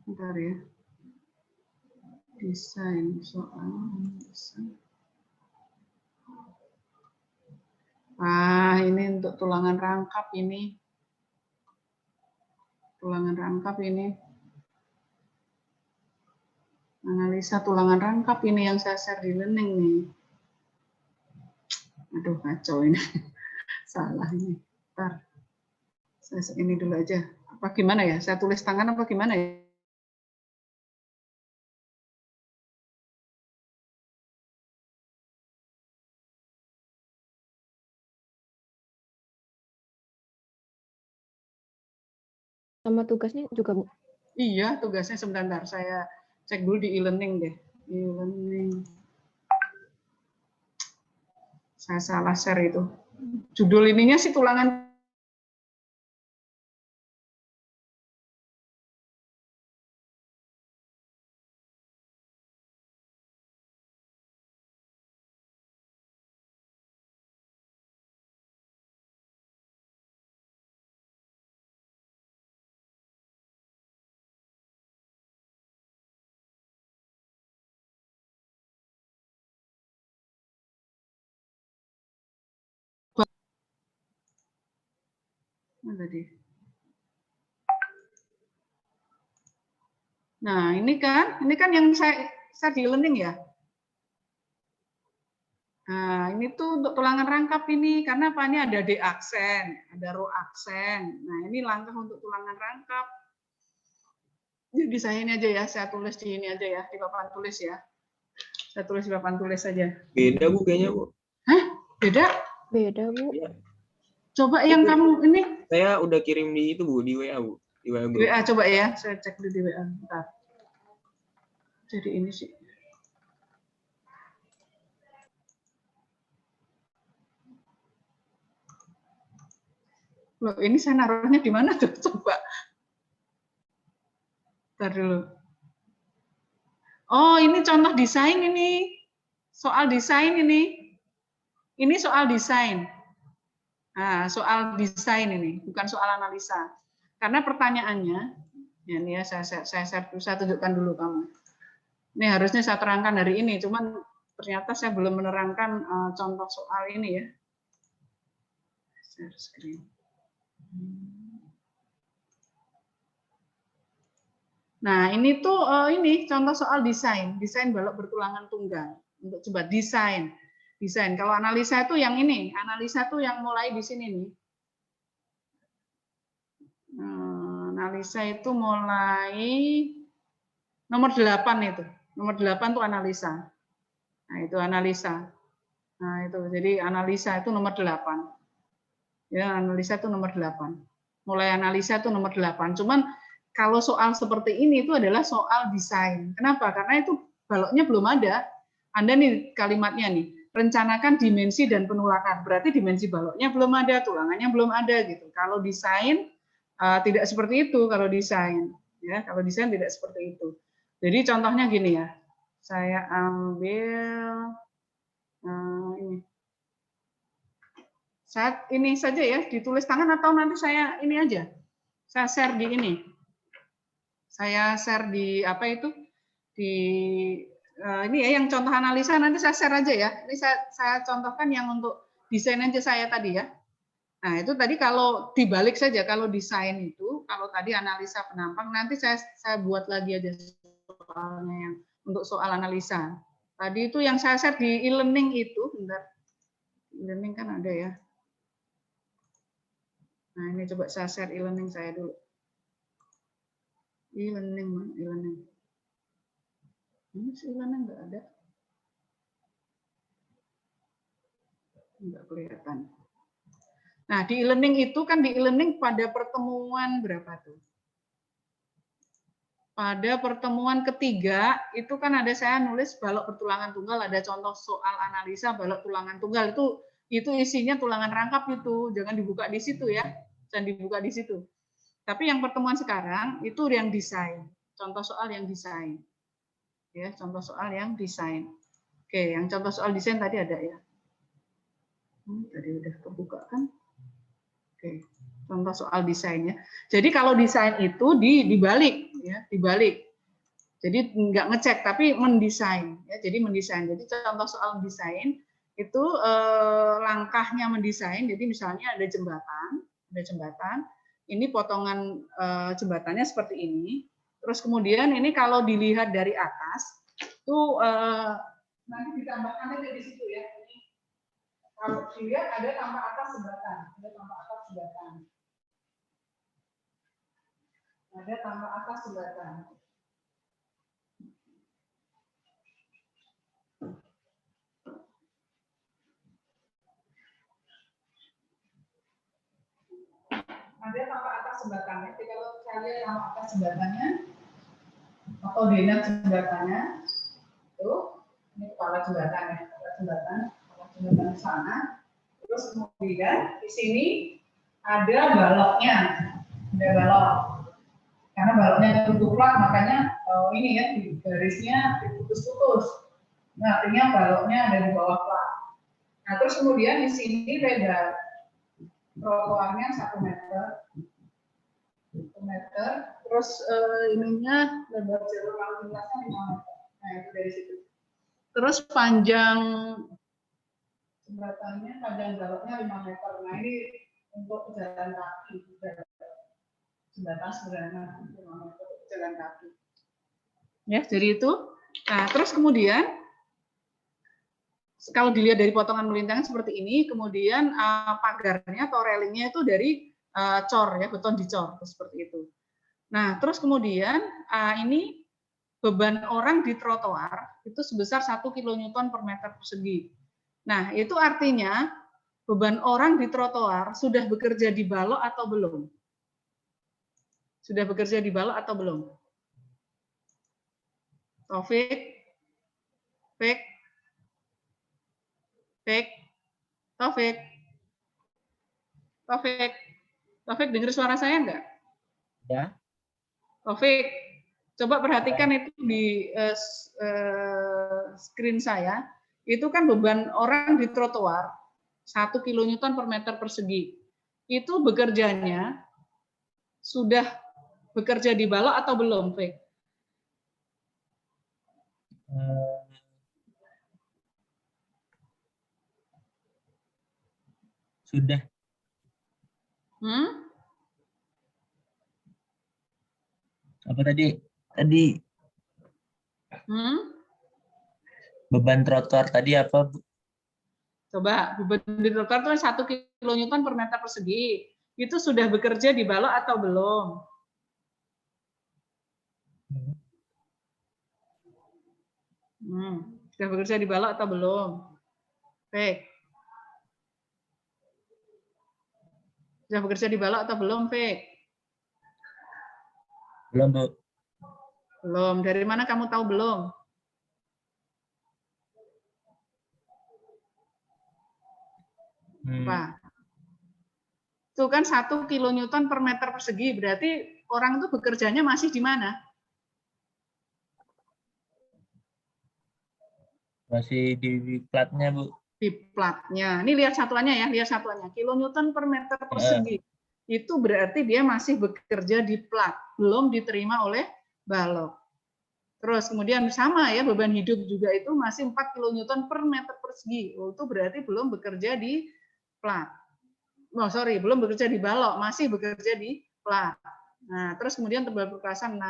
Bentar ya. Desain soal. Ini untuk tulangan rangkap ini. Tulangan rangkap ini. Analisa tulangan rangkap ini yang saya share di learning nih. Aduh, kacau ini. Salah ini. Bentar. Saya ini dulu aja. Apa gimana ya? Saya tulis tangan apa gimana ya? Sama tugasnya juga, Bu? Iya, tugasnya sebentar. Saya cek dulu di e-learning deh. E-learning. Saya salah share itu. Judul ininya sih tulangan. Tadi. Nah, ini kan yang saya di learning ya. Nah, ini tuh untuk tulangan rangkap ini, karena apa? Ini ada D aksen, ada ro aksen. Nah, ini langkah untuk tulangan rangkap. Jadi saya ini aja ya, saya tulis di ini aja ya, di papan tulis ya. Saya tulis di papan tulis saja. Beda Bu kayaknya Bu. Hah? Beda? Beda, Bu. Ya. Coba yang kamu ini. Saya udah kirim di itu Bu, di WA Bu. Di WA Di WA coba ya, saya cek dulu di WA. Bentar. Jadi ini sih. Loh, ini saya naruhnya di mana tuh? Coba. Bentar dulu. Oh, ini contoh desain ini. Soal desain ini. Ini soal desain. Nah, soal desain ini, bukan soal analisa. Karena pertanyaannya, ya ini ya saya tunjukkan dulu kamu. Ini harusnya saya terangkan hari ini, cuman ternyata saya belum menerangkan contoh soal ini ya. Share screen. Nah, ini tuh ini contoh soal desain balok bertulangan tunggal. Untuk coba desain. Kalau analisa itu yang ini, analisa itu yang mulai di sini nih. Analisa itu mulai nomor 8 itu. Nomor 8 itu analisa. Nah, itu analisa. Nah, itu. Jadi analisa itu nomor 8. Ya, analisa itu nomor 8. Mulai analisa itu nomor 8. Cuman kalau soal seperti ini itu adalah soal desain. Kenapa? Karena itu baloknya belum ada. Anda nih kalimatnya nih, rencanakan dimensi dan penolakan. Berarti dimensi baloknya belum ada, tulangannya belum ada gitu. Kalau desain tidak seperti itu kalau desain. Ya, kalau desain tidak seperti itu. Jadi contohnya gini ya. Saya ambil ini. Saat ini saja ya, ditulis tangan atau nanti saya ini aja. Saya share di ini. Saya share di apa itu? Di ini ya yang contoh analisa nanti saya share aja ya. Ini saya contohkan yang untuk desain aja saya tadi ya. Nah, itu tadi kalau dibalik saja kalau desain itu, kalau tadi analisa penampang nanti saya buat lagi aja soalnya yang untuk soal analisa. Tadi itu yang saya share di e-learning itu, bentar. E-learning kan ada ya. Nah, ini coba saya share e-learning saya dulu. E-learning. Ini e-learning nggak ada. Nggak kelihatan. Nah, di e-learning itu kan di e-learning pada pertemuan berapa tuh? Pada pertemuan ketiga, itu kan ada saya nulis balok bertulangan tunggal, ada contoh soal analisa balok tulangan tunggal, itu isinya tulangan rangkap itu, jangan dibuka di situ ya, jangan dibuka di situ. Tapi yang pertemuan sekarang, itu yang desain, contoh soal yang desain. Ya, contoh soal yang desain. Oke, yang contoh soal desain tadi ada ya. Tadi udah kebuka kan? Oke, contoh soal desainnya. Jadi kalau desain itu dibalik, ya, dibalik. Jadi nggak ngecek, tapi mendesain. Ya, jadi mendesain. Jadi contoh soal desain itu langkahnya mendesain. Jadi misalnya ada jembatan. Ini potongan jembatannya seperti ini. Terus kemudian ini kalau dilihat dari atas, itu nanti ditambahkan aja di situ ya. Kalau dilihat ada tambah atas jembatan, ada tambah atas jembatan. Ada tambah atas jembatan. Ada tambah atas jembatannya. Jadi kalau saya lihat tambah atas jembatannya atau denah jembatannya, itu ini kepala jembatannya, kepala jembatan di sana. Terus kemudian di sini ada baloknya, ada balok. Karena baloknya tertutup plat, makanya ini ya garisnya diputus-putus. Nah, artinya baloknya ada di bawah plat. Nah, terus kemudian di sini lebar trotoarnya 1 meter. 1 meter. Terus ininya lebar jalur lalu lintasnya 5 meter. Nah, itu dari situ. Terus panjang jembatannya, panjang baloknya 5 meter. Nah, ini untuk jalan kaki. Jembatan sederhana 5 meter jalan kaki. Ya, jadi itu. Nah, terus kemudian kalau dilihat dari potongan melintangan seperti ini, kemudian pagarnya atau railingnya itu dari cor ya, beton dicor seperti itu. Nah, terus kemudian ini beban orang di trotoar itu sebesar 1 kN per meter persegi. Nah, itu artinya beban orang di trotoar sudah bekerja di balok atau belum? Sudah bekerja di balok atau belum? Taufik? Taufik, dengar suara saya enggak? Ya. Taufik, coba perhatikan itu di screen saya. Itu kan beban orang di trotoar 1 kN per meter persegi. Itu bekerjanya sudah bekerja di balok atau belum, Fik? Sudah. Apa tadi? Beban trotoar tadi apa, Bu? Coba, beban di trotoar itu 1 kN per meter persegi. Itu sudah bekerja di balok atau belum? Sudah bekerja di balok atau belum? Fik. Sudah bekerja di balok atau belum, Fik? Belum, Bu. Belum. Dari mana kamu tahu belum? Apa? Itu kan 1 kilonewton per meter persegi. Berarti orang itu bekerjanya masih di mana? Masih di platnya, Bu. Di platnya. Ini lihat satuannya ya, lihat satuannya. Kilonewton per meter persegi. Itu berarti dia masih bekerja di plat, belum diterima oleh balok. Terus kemudian sama ya, beban hidup juga itu masih 4 kilonewton per meter persegi. Oh, itu berarti belum bekerja di plat. Oh, sorry, belum bekerja di balok, masih bekerja di plat. Nah, terus kemudian tebal perkasan 6,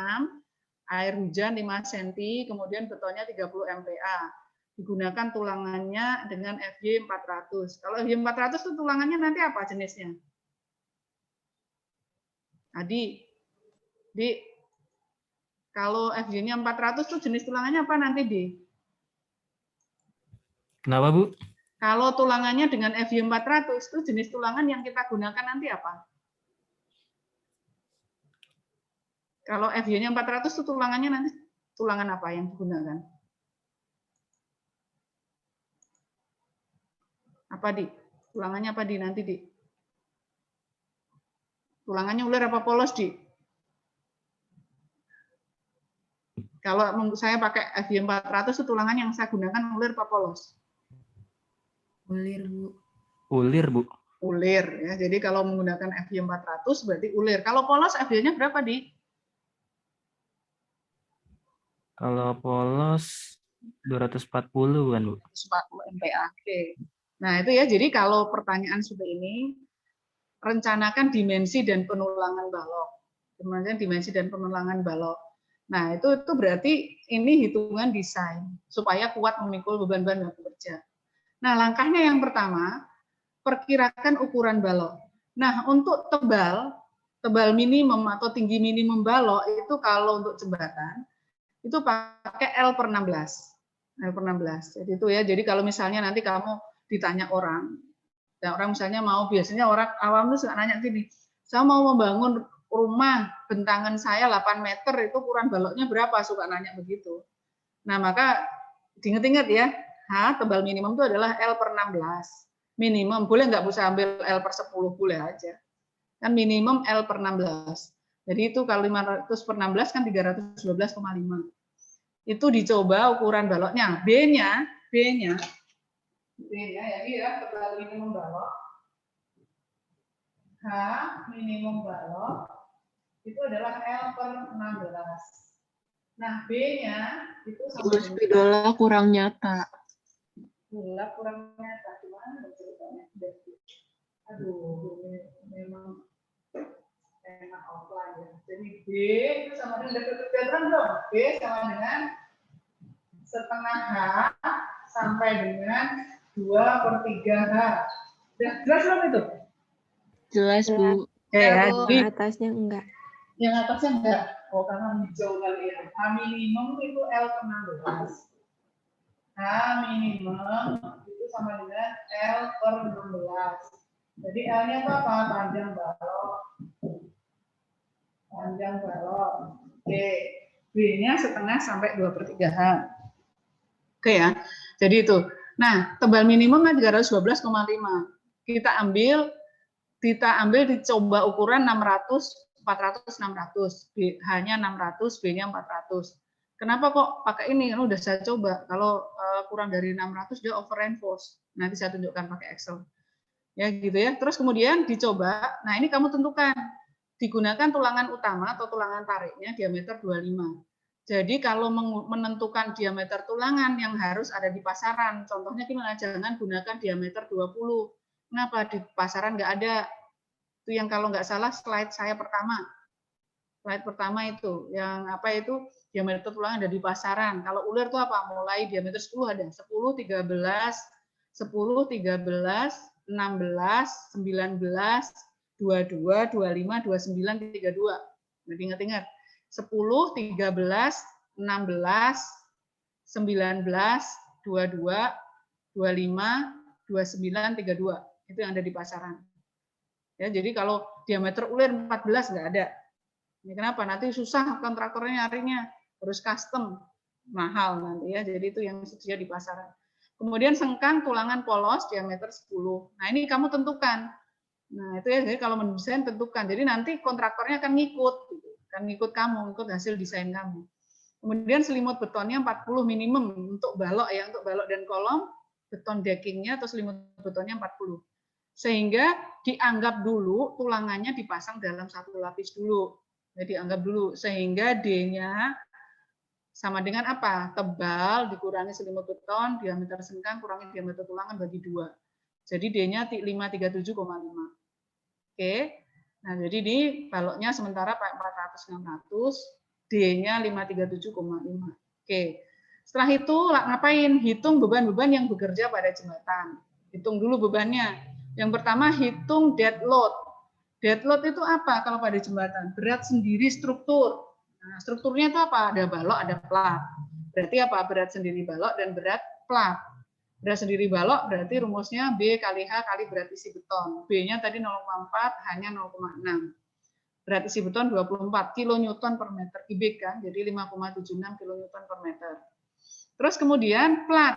air hujan 5 cm, kemudian betonnya 30 MPa. Digunakan tulangannya dengan FY 400. Kalau FY 400 itu tulangannya nanti apa jenisnya? Adi, Di, kalau FY-nya 400 itu jenis tulangannya apa nanti, Di? Kenapa, Bu? Kalau tulangannya dengan FY 400 itu jenis tulangan yang kita gunakan nanti apa? Kalau FY-nya 400 itu tulangannya nanti tulangan apa yang digunakan? Apa, Di? Tulangannya apa, Di, nanti, Di? Tulangannya ular apa polos, Di? Kalau saya pakai FY 400 itu tulangan yang saya gunakan ulir apa polos? Ulir, Bu. Ulir, Bu. Ulir ya. Jadi kalau menggunakan FY 400 berarti ulir. Kalau polos FY-nya berapa, Di? Kalau polos 240 kan, Bu? 140 MPa. Oke. Nah, itu ya. Jadi kalau pertanyaan seperti ini, rencanakan dimensi dan penulangan balok. Kemudian dimensi dan penulangan balok. Nah, itu berarti ini hitungan desain supaya kuat memikul beban-beban yang bekerja. Nah, langkahnya yang pertama, perkirakan ukuran balok. Nah, untuk tebal minimum atau tinggi minimum balok itu kalau untuk jembatan itu pakai L per 16. L per 16. Jadi itu ya. Jadi kalau misalnya nanti kamu ditanya orang, dan orang misalnya biasanya orang awam itu suka nanya gini, saya mau membangun rumah bentangan saya 8 meter, itu ukuran baloknya berapa? Suka nanya begitu. Nah, maka diingat-ingat ya, tebal minimum itu adalah L per 16. Minimum, boleh nggak bisa ambil L per 10, boleh aja. Kan minimum L per 16. Jadi itu kalau 500 per 16 kan 312,5. Itu dicoba ukuran baloknya. B-nya ya, ini ya tebal minimum balok. H minimum balok itu adalah L per 16. Nah, B-nya itu sama dengan Spidola kurang nyata. Gula kurang nyata. Gimana ceritanya? Aduh, memang enak offline ya. Jadi B itu sama dengan terang dong. B sama dengan setengah H sampai dengan 2/3 H. Sudah jelas belum itu? Jelas, Bu. Ya, Yang atasnya enggak. Yang atasnya enggak. Oh, karena hijau kali ya. H minimum itu L per 16. H minimum itu sama dengan L per 16. Jadi L-nya itu apa? Panjang balok. Panjang balok. Oke. B-nya setengah sampai 2/3 H. Oke ya. Jadi itu. Nah, tebal minimum kan 312,5. Kita ambil dicoba ukuran 600, 400, 600. H-nya 600, B-nya 400. Kenapa kok pakai ini? Kan udah saya coba. Kalau kurang dari 600 dia over reinforce. Nanti saya tunjukkan pakai Excel. Ya gitu ya. Terus kemudian dicoba. Nah, ini kamu tentukan. Digunakan tulangan utama atau tulangan tariknya diameter 25. Jadi kalau menentukan diameter tulangan yang harus ada di pasaran, contohnya gimana? Jangan gunakan diameter 20. Kenapa? Di pasaran nggak ada. Itu yang kalau nggak salah slide saya pertama. Slide pertama itu. Yang apa itu? Diameter tulangan ada di pasaran. Kalau ular itu apa? Mulai diameter 10 ada. 10, 13, 10, 13, 16, 19, 22, 25, 29, 32. Jadi ingat-ingat. 10, 13, 16, 19, 22, 25, 2932. Itu yang ada di pasaran. Ya, jadi kalau diameter ulir 14 nggak ada. Ini kenapa? Nanti susah kontraktornya nyarinya, harus custom, mahal nanti ya. Jadi itu yang tersedia di pasaran. Kemudian sengkang tulangan polos diameter 10. Nah, ini kamu tentukan. Nah, itu ya, jadi kalau mendesain tentukan. Jadi nanti kontraktornya akan ngikut, gitu. Akan ngikut kamu, ikut hasil desain kamu. Kemudian selimut betonnya 40 minimum untuk balok ya, untuk balok dan kolom, beton deckingnya atau selimut betonnya 40. Sehingga dianggap dulu tulangannya dipasang dalam satu lapis dulu. Jadi dianggap dulu sehingga D-nya sama dengan apa? Tebal dikurangi selimut beton, diameter sengkang kurangi diameter tulangan bagi 2. Jadi D-nya 537,5. Oke. Nah, jadi di baloknya sementara 400-600, D-nya 537,5. Oke. Setelah itu ngapain? Hitung beban-beban yang bekerja pada jembatan. Hitung dulu bebannya. Yang pertama hitung dead load. Dead load itu apa kalau pada jembatan? Berat sendiri struktur. Nah, strukturnya itu apa? Ada balok, ada plat. Berarti apa? Berat sendiri balok dan berat plat. Berat sendiri balok berarti rumusnya B kali H kali berat isi beton. B-nya tadi 0,4, H-nya 0,6. Berat isi beton 24 kilonewton per meter kubik kan, jadi 5,76 kilonewton per meter. Terus kemudian plat.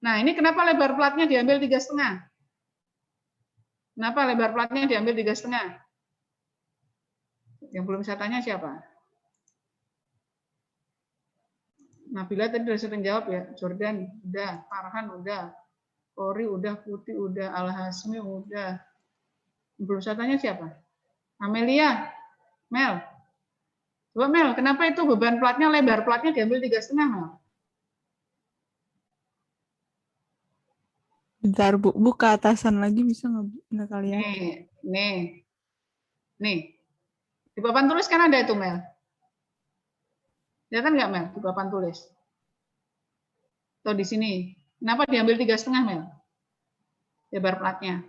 Nah, ini kenapa lebar platnya diambil 3,5? Kenapa lebar platnya diambil 3,5? Yang belum saya tanya siapa? Nabila tadi sudah sering jawab ya. Jordan udah, Farhan udah, Kori udah, Putih udah, Al Hasmi udah. Belum saya tanya siapa? Amelia, Mel. Coba Mel, kenapa itu beban platnya, lebar platnya diambil 3,5 Mel? Bentar Bu, ke atasan lagi bisa nggak kalian? Nih. Di papan tulis kan ada itu Mel. Kelihatan nggak Mel di papan tulis? Atau di sini? Kenapa diambil 3,5 Mel? Lebar platnya.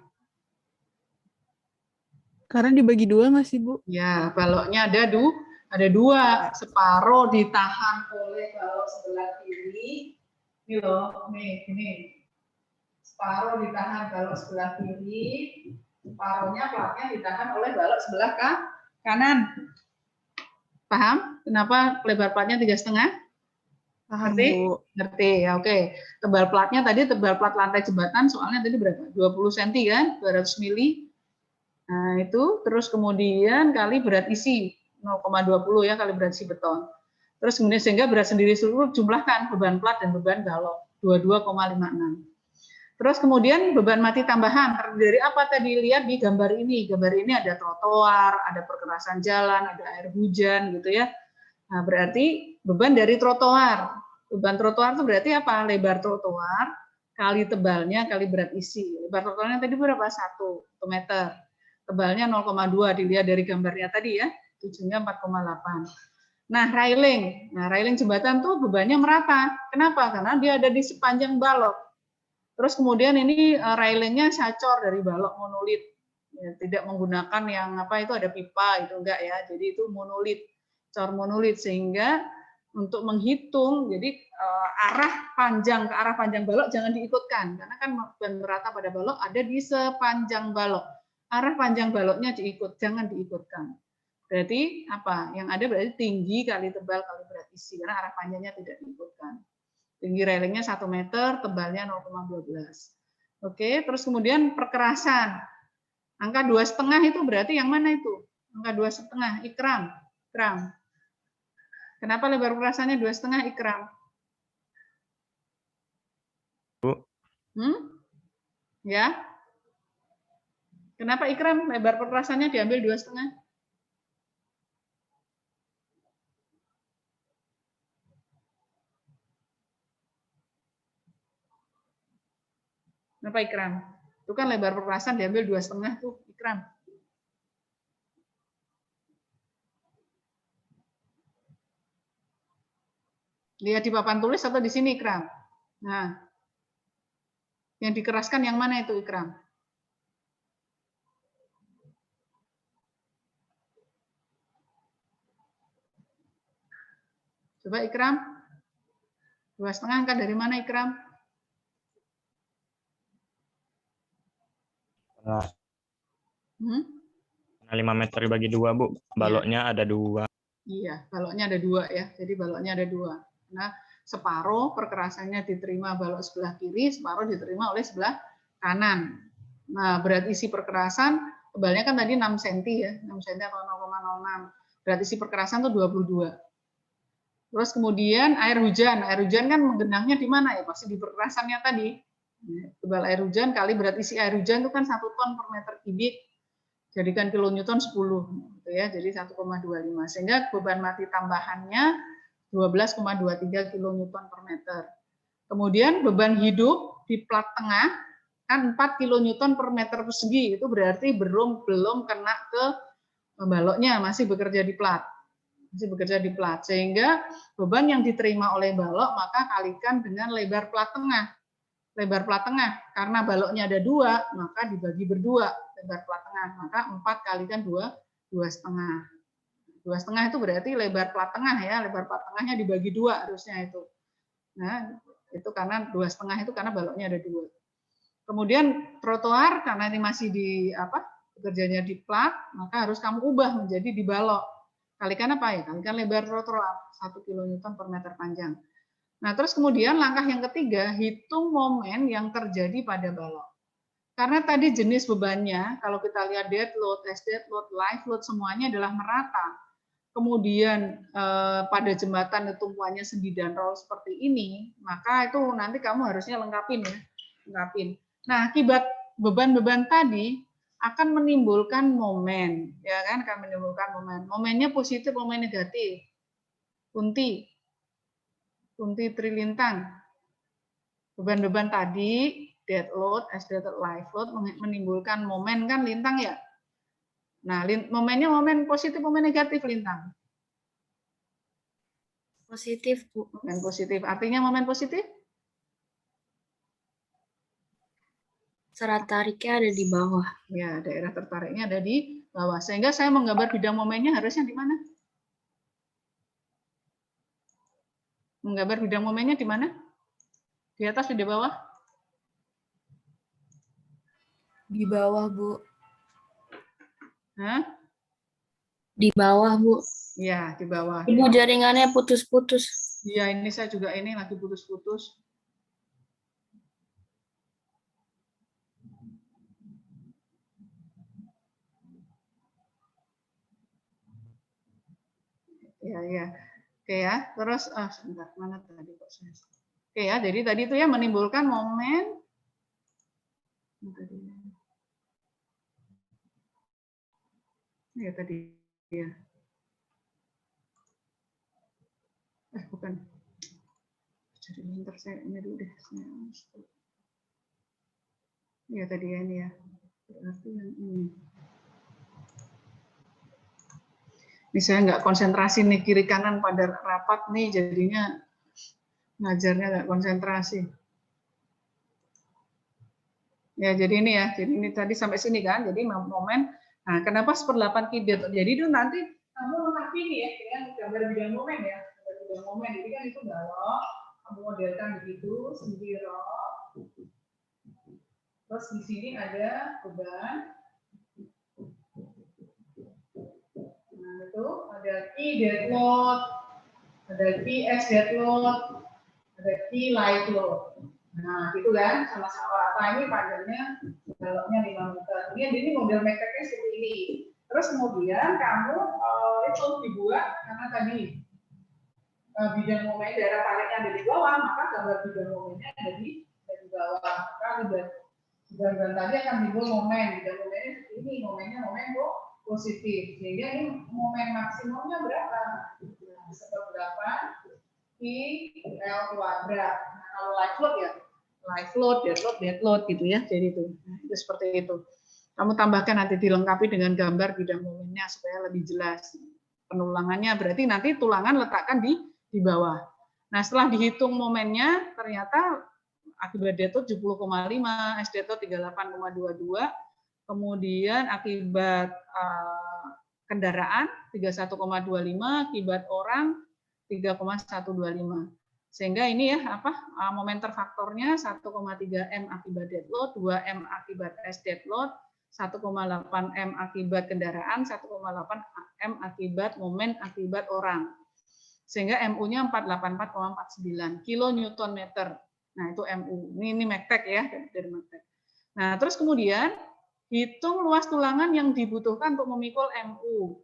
Karena dibagi 2 nggak sih Bu? Ya, baloknya ada dua. Separuh ditahan oleh balok sebelah kiri. Ini loh, ini. Separuh ditahan balok sebelah kiri, separuhnya platnya ditahan oleh balok sebelah kanan. Paham? Kenapa lebar platnya 3,5? Paham Ngerti? Bu. Ngerti, ya oke. Tebal platnya tadi, tebal plat lantai jembatan, soalnya tadi berapa? 20 cm kan? 200 mili. Nah itu, terus kemudian kali berat isi, 0,20 ya, kali berat isi beton. Terus kemudian sehingga berat sendiri seluruh jumlahkan beban plat dan beban balok, 22,56. Terus kemudian beban mati tambahan dari apa tadi lihat di gambar ini. Gambar ini ada trotoar, ada perkerasan jalan, ada air hujan gitu ya. Nah, berarti beban dari trotoar. Beban trotoar itu berarti apa? Lebar trotoar kali tebalnya kali berat isi. Lebar trotoarnya tadi berapa? 1 meter. Tebalnya 0,2 dilihat dari gambarnya tadi ya. Ujungnya 4,8. Nah, railing jembatan tuh bebannya merata. Kenapa? Karena dia ada di sepanjang balok. Terus kemudian ini railingnya sacor dari balok monolit, ya, tidak menggunakan yang apa itu ada pipa itu enggak ya, jadi itu monolit, cor monolit sehingga untuk menghitung jadi arah panjang balok jangan diikutkan karena kan beban merata pada balok ada di sepanjang balok, arah panjang baloknya jangan diikutkan. Berarti apa? Yang ada berarti tinggi kali tebal kali berat isi karena arah panjangnya tidak diikutkan. Tinggi railingnya 1 meter, tebalnya 0,12. Oke, terus kemudian perkerasan. Angka 2,5 itu berarti yang mana itu? Angka 2,5, ikram. Kenapa lebar perkerasannya 2,5 ikram? Bu. Ya. Kenapa ikram lebar perkerasannya diambil 2,5? Kenapa ikram? Itu kan lebar perkerasan diambil 2,5 tuh ikram. Lihat di papan tulis atau di sini ikram? Nah, yang dikeraskan yang mana itu ikram? Coba ikram. 2,5 angka dari mana ikram? Enggak. 5 meter dibagi 2, Bu. Baloknya ada 2. Iya, baloknya ada 2 ya. Jadi baloknya ada 2. Nah, separuh perkerasannya diterima balok sebelah kiri, separuh diterima oleh sebelah kanan. Nah, berat isi perkerasan, tebalnya kan tadi 6 cm ya, 6 cm atau 0,06. Berat isi perkerasan itu 22. Terus kemudian air hujan kan menggenangnya di mana ya? Pasti di perkerasannya tadi. Tebal air hujan kali berat isi air hujan itu kan 1 ton per meter kubik, jadikan kilonewton 10, gitu ya. Jadi 1,25. Sehingga beban mati tambahannya 12,23 kilonewton per meter. Kemudian beban hidup di plat tengah kan 4 kilonewton per meter persegi, itu berarti belum kena ke baloknya, masih bekerja di plat. Sehingga beban yang diterima oleh balok maka kalikan dengan lebar plat tengah. Lebar plat tengah, karena baloknya ada 2, maka dibagi berdua lebar plat tengah, maka 4 kalikan 2,5. 2,5 itu berarti lebar plat tengah ya, lebar plat tengahnya dibagi 2 harusnya itu. Nah, itu karena 2,5 itu karena baloknya ada 2. Kemudian trotoar karena ini masih bekerjanya di plat, maka harus kamu ubah menjadi di balok. Kalikan apa ya? Kalikan lebar trotoar 1 kilonewton per meter panjang. Nah, terus kemudian langkah yang ketiga, hitung momen yang terjadi pada balok. Karena tadi jenis bebannya, kalau kita lihat dead load, S dead load, live load, semuanya adalah merata. Kemudian pada jembatan tumpuannya sendi dan roll seperti ini, maka itu nanti kamu harusnya lengkapin ya. Nah, akibat beban-beban tadi akan menimbulkan momen, ya kan? Akan menimbulkan momen. Momennya positif, momen negatif. Kunti Trilintang. Beban-beban tadi, dead load, S dead load, live load menimbulkan momen kan Lintang ya. Nah, momennya momen positif, momen negatif Lintang. Positif, Bu. Momen positif. Artinya momen positif? Serat tariknya ada di bawah. Ya, daerah tertariknya ada di bawah. Sehingga saya menggambar bidang momennya harusnya di mana? Menggambar bidang momennya di mana? Di atas atau di bawah? Di bawah, Bu. Hah? Di bawah, Bu. Ya, di bawah. Ibu jaringannya putus-putus. Iya, ini saya juga ini lagi putus-putus. Ya. Oke ya. Terus sebentar, mana tadi kok saya? Oke ya, jadi tadi itu ya menimbulkan momen ya tadi ya. Bukan. Jadi linter saya ini dulu deh. Ya tadi ya ini ya. Berarti yang ini. Ini saya nggak konsentrasi nih kiri kanan pada rapat nih, jadinya ngajarnya nggak konsentrasi. Ya jadi ini ya, jadi ini tadi sampai sini kan, jadi momen. Nah kenapa 1/8 kibet? Jadi itu nanti kamu lengkapi nih ya dengan gambar bidang momen ya, gambar bidang momen. Jadi kan itu balok, kamu modelkan begitu, sendiri. Terus di sini ada beban. Nah, itu ada key dead load, ada key S dead load, ada key live load. Nah, gitu kan, sama-sama rata ini panjangnya baloknya 5 meter. Ini model make-nya seperti ini. Terus kemudian kamu itu dibuat karena tadi bidang momen daerah tariknya ada di bawah, maka gambar bidang momennya ada di bawah. Maka bidang tadi akan dibuat momen, bidang momennya seperti ini, momennya momen positif. Sehingga ini momen maksimumnya berapa? 1/8 pi L kuadrat. Nah, kalau live load ya, live load, dead load gitu ya. Jadi itu, itu seperti itu. Kamu tambahkan nanti dilengkapi dengan gambar bidang momennya supaya lebih jelas. Penulangannya berarti nanti tulangan letakkan di bawah. Nah, setelah dihitung momennya ternyata akibat dead load 70,5, S dead load 38,22. Kemudian akibat kendaraan 31,25, akibat orang 3,125. Sehingga ini ya momenter faktornya 1,3 M akibat dead load, 2 M akibat S dead load, 1,8 M akibat kendaraan, 1,8 M akibat momen akibat orang. Sehingga MU-nya 484,49 kilonewton meter. Nah, itu MU. Ini MECTEC ya, dari MECTEC. Nah, terus kemudian hitung luas tulangan yang dibutuhkan untuk memikul MU.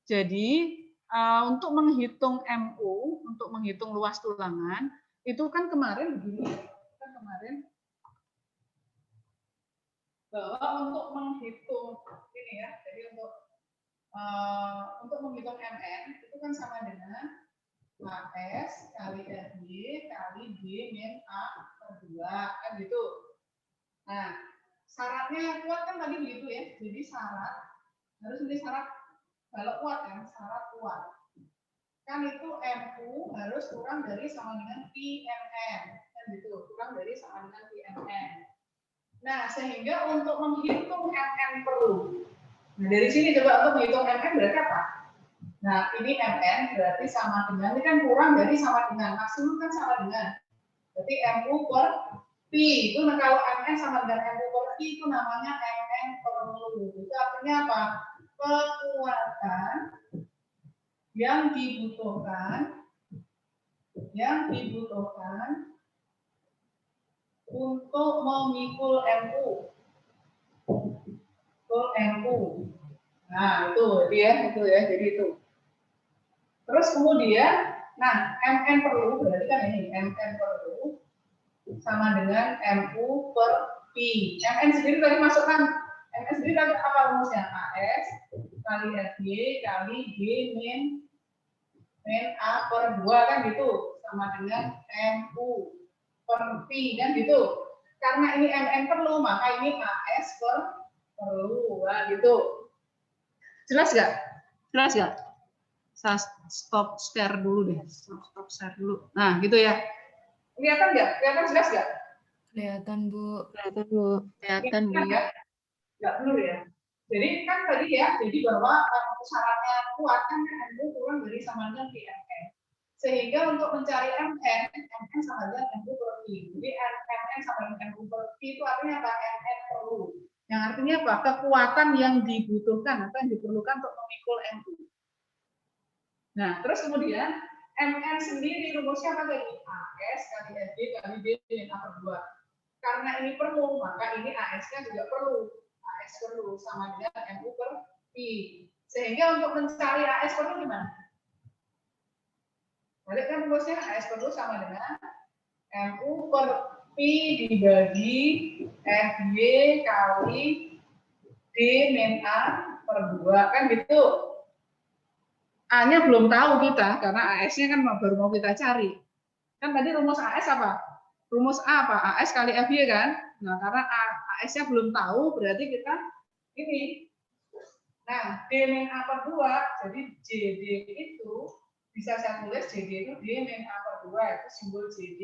Jadi, untuk menghitung MU, untuk menghitung luas tulangan, itu kan kemarin begini, kan kemarin bahwa untuk menghitung ini ya, jadi untuk menghitung MN itu kan sama dengan AS kali FY kali G min A per 2, kan gitu. Nah, syaratnya kuat kan tadi begitu ya, jadi syarat, harus ini syarat, kalau kuat ya, syarat kuat. Kan itu MU harus kurang dari sama dengan PMN, kan gitu, kurang dari sama dengan PMN. Nah, sehingga untuk menghitung MN perlu. Nah, dari sini coba untuk menghitung MN berarti apa? Nah, ini MN berarti sama dengan, ini kan kurang dari sama dengan, maksimum kan sama dengan. Berarti MU per P, itu nah, kalau MN sama dengan MU per P itu namanya MN perlu. Itu artinya apa? Kekuatan yang dibutuhkan untuk memikul MU. Nah, itu ya, jadi itu. Terus kemudian, nah, MN perlu berarti kan ini MN perlu sama dengan MU per P. MN sendiri tadi masukkan, MN sendiri tadi apa rumusnya? AS kali FY kali G min A per 2 kan gitu, sama dengan MU per P kan gitu. Karena ini MN perlu, maka ini AS perlu, nah gitu. Jelas nggak? Saya stop share dulu deh, stop share dulu. Nah, gitu ya. Kelihatan nggak? Kelihatan jelas nggak? Kelihatan, Bu. Kelihatan, Bu. Nggak perlu ya. Jadi kan tadi ya, jadi bahwa syaratnya kuat kan MU kurang dari sama dengan PMN. Sehingga untuk mencari MN sama dengan MU per P. Jadi MN sama dengan MU per P itu artinya apa? MN perlu. Yang artinya apa? Kekuatan yang dibutuhkan atau yang diperlukan untuk memikul MU. Nah, terus kemudian MN sendiri rumusnya apa tadi? AS kali FY kali D min A per 2. Karena ini perlu, maka ini AS-nya juga perlu. AS perlu sama dengan MU per P. Sehingga untuk mencari AS perlu gimana? Balik kan rumusnya AS perlu sama dengan MU per P dibagi FY kali D min A per 2. Kan gitu. A-nya belum tahu kita, karena AS-nya kan baru mau kita cari. Kan tadi rumus AS apa? Rumus A apa? AS kali FY kan? Nah, karena AS-nya belum tahu, berarti kita ini. Nah, D min A per 2, jadi JD itu, bisa saya tulis JD itu D min A per 2, itu simbol JD.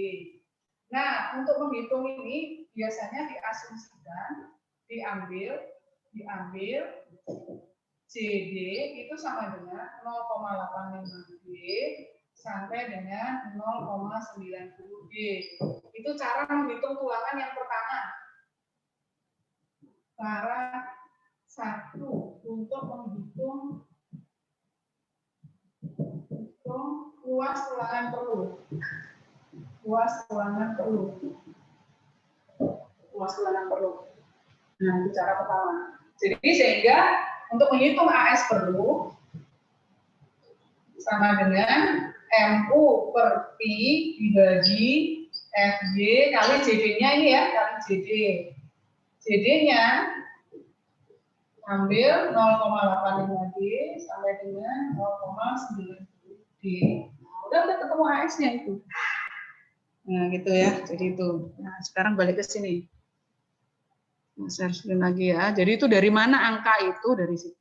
Nah, untuk menghitung ini, biasanya diasumsikan, diambil JD itu sama dengan 0,85 G sampai dengan 0,90 G. Itu cara menghitung tulangan yang pertama. Cara 1 untuk menghitung luas tulangan perlu. Luas tulangan perlu. Nah, itu cara pertama. Jadi sehingga untuk menghitung AS perlu sama dengan MU per P dibagi FY kali JD-nya ini ya, kali JD. JD-nya ambil 0,85 D sampai dengan 0,90 D. Udah ketemu AS-nya itu. Nah, gitu ya. Jadi itu. Nah, sekarang balik ke sini. Share screen lagi ya. Jadi itu dari mana angka itu? Dari situ.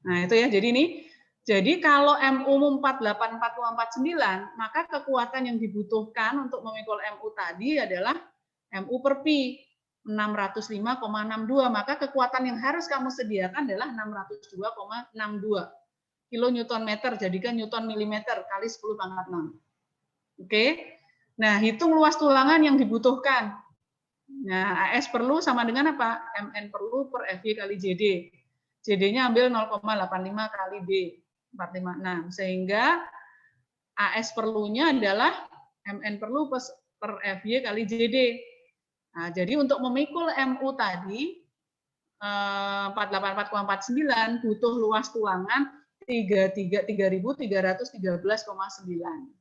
Nah, itu ya. Jadi ini, jadi kalau MU 484,49, maka kekuatan yang dibutuhkan untuk memikul MU tadi adalah MU per P 605,62. Maka kekuatan yang harus kamu sediakan adalah 602,62 kilonewton meter. Jadikan newton milimeter kali 10 pangkat 6. Oke. Nah, hitung luas tulangan yang dibutuhkan. Nah, AS perlu sama dengan apa? MN perlu per FY kali JD. JD-nya ambil 0,85 kali D, 456. Sehingga AS perlunya adalah MN perlu per FY kali JD. Nah, jadi untuk memikul MU tadi, 484,49 butuh luas tulangan 3.313,9.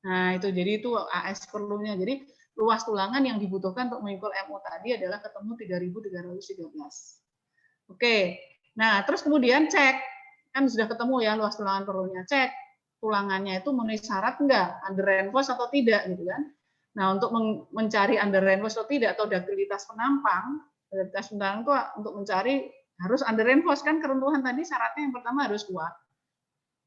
Nah, itu jadi itu AS perlunya. Jadi luas tulangan yang dibutuhkan untuk memikul MU tadi adalah ketemu 3.313. Oke. Nah, terus kemudian cek. Kan sudah ketemu ya luas tulangan perlunya. Cek tulangannya itu memenuhi syarat enggak, under reinforce atau tidak gitu kan. Nah, untuk mencari under reinforce atau tidak atau ductilitas penampang, ductilitas penampang itu untuk mencari harus under reinforce kan keruntuhan tadi syaratnya yang pertama harus kuat.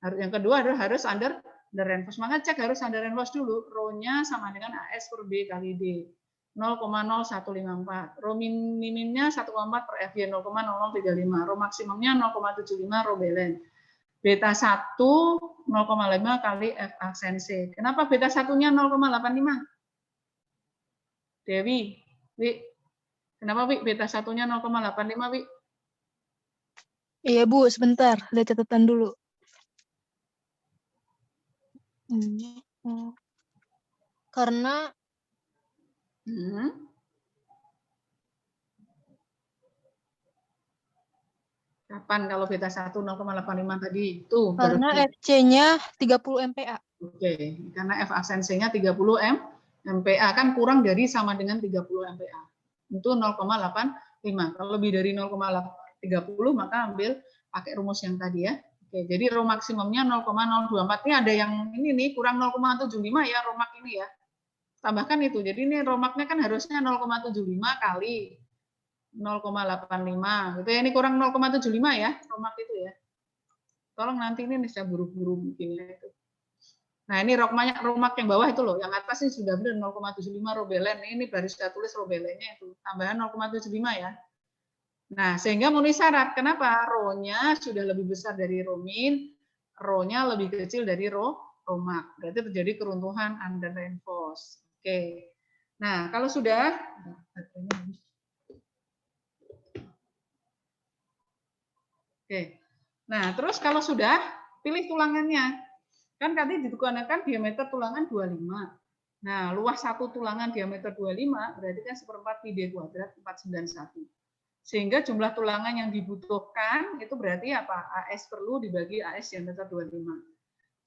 Yang kedua adalah harus under reinforce. Maka cek harus under reinforce dulu. Rho-nya sama dengan AS per B kali D. 0,0154. Rho minimnya 1,4 per FY 0,0035. Rho maksimumnya 0,75 Rho belen. Beta 1 0,5 kali F aksen C. Kenapa beta 1-nya 0,85? Dewi, Wi. Kenapa Wi beta 1-nya 0,85 Wi? Iya Bu, sebentar, lihat catatan dulu. Karena kapan kalau beta 1 0,85 tadi? Tuh. Karena FC-nya 30 MPa. Oke, karena F aksen C-nya 30 MPa kan kurang dari sama dengan 30 MPa. Itu 0,85. Kalau lebih dari 0,30 maka ambil pakai rumus yang tadi ya. Oke, jadi Rho maksimumnya 0,024. Ini ada yang ini nih kurang 0,75 ya Romak ini ya. Tambahkan itu. Jadi ini Romaknya kan harusnya 0,75 kali 0,85 gitu ya. Ini kurang 0,75 ya Romak itu ya. Tolong nanti ini saya buru-buru bikinnya itu. Nah, ini Romak yang bawah itu loh. Yang atas ini sudah benar 0,75 Rho belen. Ini baru saya tulis Rho belennya itu. Tambahan 0,75 ya. Nah, sehingga memenuhi syarat. Kenapa? Rho-nya sudah lebih besar dari Rho min, Rho-nya lebih kecil dari Romak. Berarti terjadi keruntuhan under reinforce. Oke. Nah, kalau sudah Oke. Nah, terus kalau sudah pilih tulangannya. Kan tadi digunakan diameter tulangan 25. Nah, luas satu tulangan diameter 25 berarti kan 1/4 pi D kuadrat 491. Sehingga jumlah tulangan yang dibutuhkan itu berarti apa? AS perlu dibagi AS diameter 25.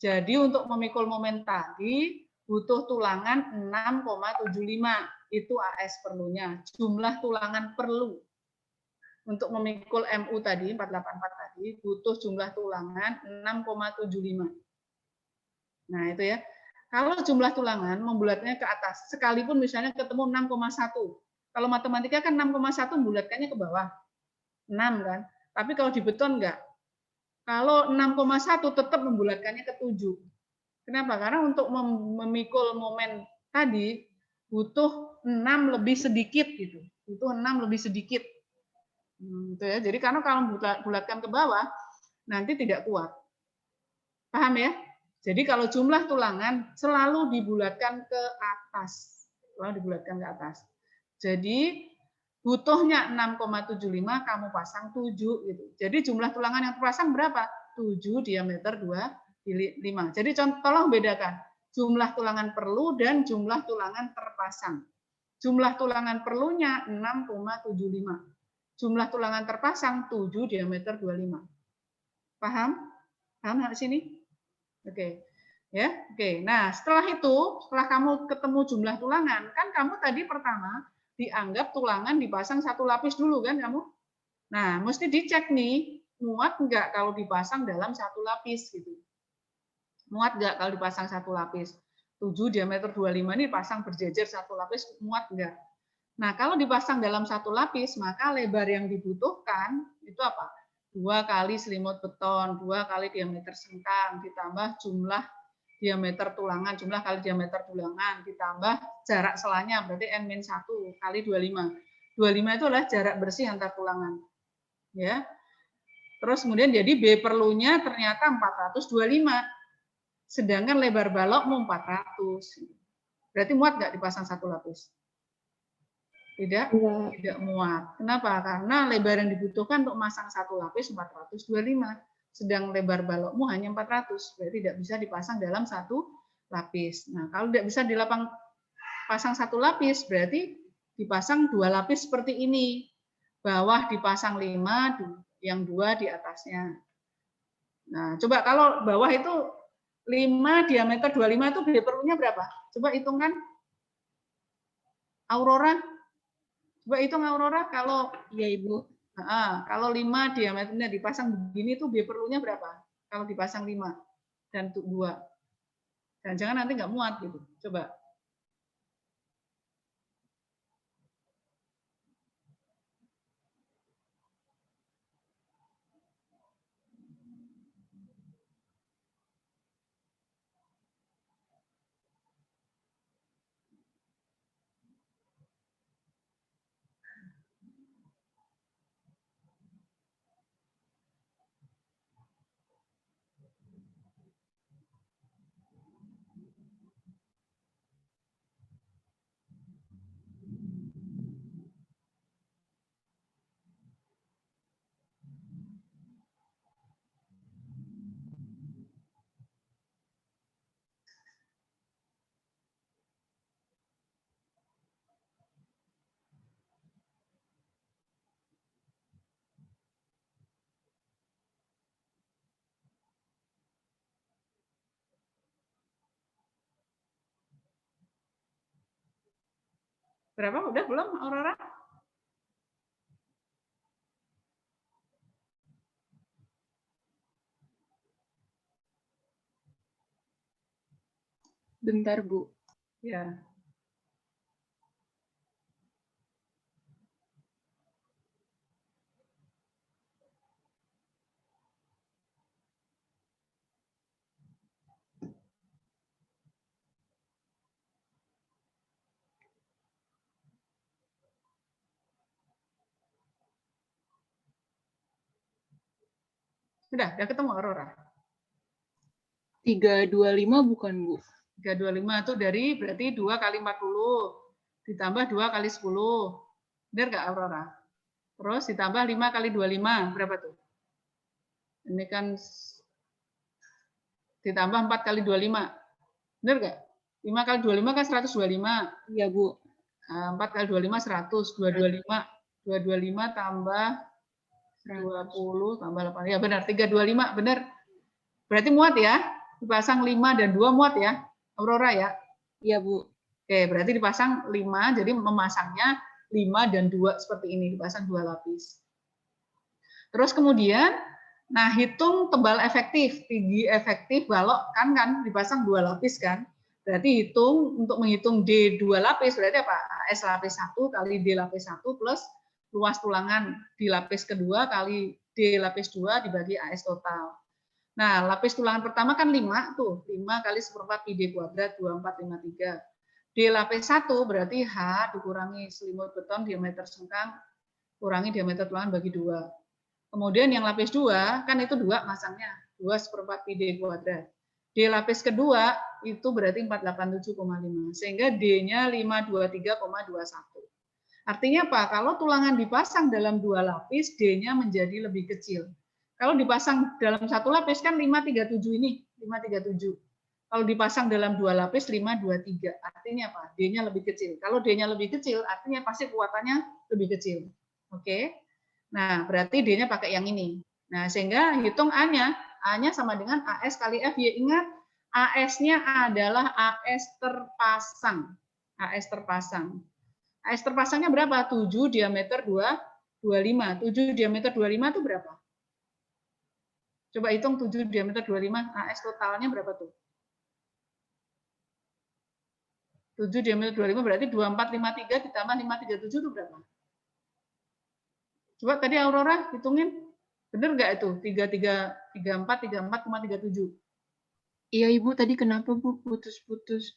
Jadi untuk memikul momen tadi butuh tulangan 6,75. Itu AS perlunya. Jumlah tulangan perlu. Untuk memikul MU tadi, 484 tadi, butuh jumlah tulangan 6,75. Nah, itu ya. Kalau jumlah tulangan membulatnya ke atas, sekalipun misalnya ketemu 6,1. Kalau matematika kan 6,1 membulatkannya ke bawah. 6 kan. Tapi kalau di beton enggak. Kalau 6,1 tetap membulatkannya ke 7. Kenapa? Karena untuk memikul momen tadi butuh 6 lebih sedikit gitu. Butuh 6 lebih sedikit. Gitu ya. Jadi karena kalau bulatkan ke bawah nanti tidak kuat. Paham ya? Jadi kalau jumlah tulangan selalu dibulatkan ke atas. Selalu dibulatkan ke atas. Jadi butuhnya 6,75 kamu pasang 7 gitu. Jadi jumlah tulangan yang terpasang berapa? 7 diameter 2/5. Jadi tolong bedakan jumlah tulangan perlu dan jumlah tulangan terpasang. Jumlah tulangan perlunya 6,75. Jumlah tulangan terpasang 7 diameter 25. Paham? Paham di sini? Oke. Ya, oke. Nah, setelah kamu ketemu jumlah tulangan, kan kamu tadi pertama dianggap tulangan dipasang satu lapis dulu kan kamu? Nah, mesti dicek nih, muat enggak kalau dipasang dalam satu lapis gitu. Muat enggak kalau dipasang satu lapis? 7 diameter 25 ini pasang berjejer satu lapis, muat enggak? Nah, kalau dipasang dalam satu lapis, maka lebar yang dibutuhkan itu apa? 2 kali selimut beton, 2 kali diameter sengkang, ditambah jumlah diameter tulangan, jumlah kali diameter tulangan, ditambah jarak selanya, berarti N-1 kali 25. 25 itu adalah jarak bersih antar tulangan. Ya. Terus kemudian jadi B perlunya ternyata 425. Sedangkan lebar balok mau 400. Berarti muat nggak dipasang satu lapis? Tidak, Enggak. tidak muat. Kenapa? Karena lebar yang dibutuhkan untuk masang satu lapis 425, sedang lebar balokmu hanya 400, berarti tidak bisa dipasang dalam satu lapis. Nah, kalau tidak bisa pasang satu lapis, berarti dipasang dua lapis seperti ini. Bawah dipasang 5, yang 2 di atasnya. Nah, coba kalau bawah itu 5, diameter 25 itu B perlunya berapa? Coba hitungkan. Aurora. Coba hitung Aurora kalau Iya, Ibu. kalau 5 diameternya dipasang begini tuh B perlunya berapa? Kalau dipasang 5 dan 2. Jangan-jangan nanti nggak muat gitu. Coba. Berapa? Udah belum Aurora? Bentar, Bu. Ya. Sudah ketemu Aurora. 325 bukan, Bu? 325 itu dari berarti 2 kali 40 ditambah 2 kali 10. Benar nggak Aurora? Terus ditambah 5 kali 25 berapa tuh? Ini kan ditambah 4 kali 25. Benar nggak? 5 kali 25 kan 125. Iya, Bu. 4 kali 25 100. 225 tambah 20 tambah 8. Ya benar, 325 benar. Berarti muat ya? Dipasang 5 dan 2 muat ya? Aurora ya? Iya, Bu. Oke, berarti dipasang 5, jadi memasangnya 5 dan 2 seperti ini, dipasang 2 lapis. Terus kemudian, nah hitung tebal efektif, tinggi efektif balok kan dipasang 2 lapis kan. Berarti hitung untuk menghitung D 2 lapis berarti apa? AS lapis 1 kali D lapis 1 plus luas tulangan di lapis kedua kali D lapis 2 dibagi AS total. Nah, lapis tulangan pertama kan 5 tuh, 5 kali 1/4 pi D kuadrat 2453. D lapis 1 berarti H dikurangi selimut beton diameter sengkang kurangi diameter tulangan bagi 2. Kemudian yang lapis 2 kan itu 2 masangnya, 2/4 pi D kuadrat. D lapis kedua itu berarti 487,5 sehingga D-nya 523,21. Artinya apa? Kalau tulangan dipasang dalam 2 lapis, D-nya menjadi lebih kecil. Kalau dipasang dalam 1 lapis kan 537 ini, 537. Kalau dipasang dalam 2 lapis 523. Artinya apa? D-nya lebih kecil. Kalau D-nya lebih kecil, artinya pasti kuatannya lebih kecil. Oke. Nah, berarti D-nya pakai yang ini. Nah, sehingga hitung A-nya. A-nya sama dengan AS kali F. Ya, ingat, AS-nya adalah AS terpasang. AS terpasang. AS terpasangnya berapa? 7 diameter 25. 7 diameter 25 itu berapa? Coba hitung 7 diameter 25, AS totalnya berapa tuh? 7 diameter 25 berarti 2453 ditambah 537 itu berapa? Coba tadi Aurora hitungin. Benar nggak itu? 34,37. Iya, Ibu. Tadi kenapa, Bu? Putus-putus.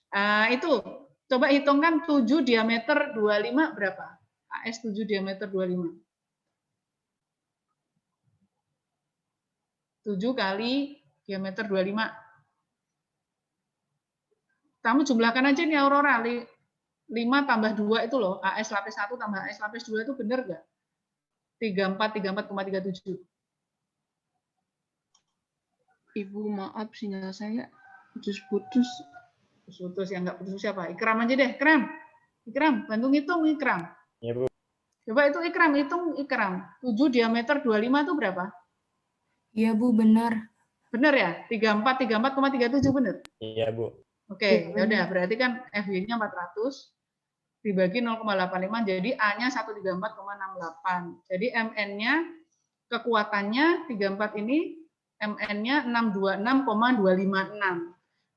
Itu. Coba hitungkan 7 diameter 25 berapa? AS 7 diameter 25. 7 kali diameter 25. Kamu jumlahkan aja nih Aurora, 5 tambah 2 itu loh, AS lapis 1 tambah AS lapis 2 itu benar nggak? 34,37. Ibu maaf sinyal saya putus-putus. Putus yang nggak putus siapa? Ikram aja deh, Ikram, bantu ngitung Ikram. Ya, Bu. Coba itu Ikram, hitung Ikram. 7 diameter 25 itu berapa? Iya, Bu, benar. Benar ya? 34,37 benar? Iya, Bu. Oke, ya udah berarti kan FY-nya 400 dibagi 0,85 jadi A-nya 134,68. Jadi MN-nya kekuatannya 34 ini MN-nya 626,256.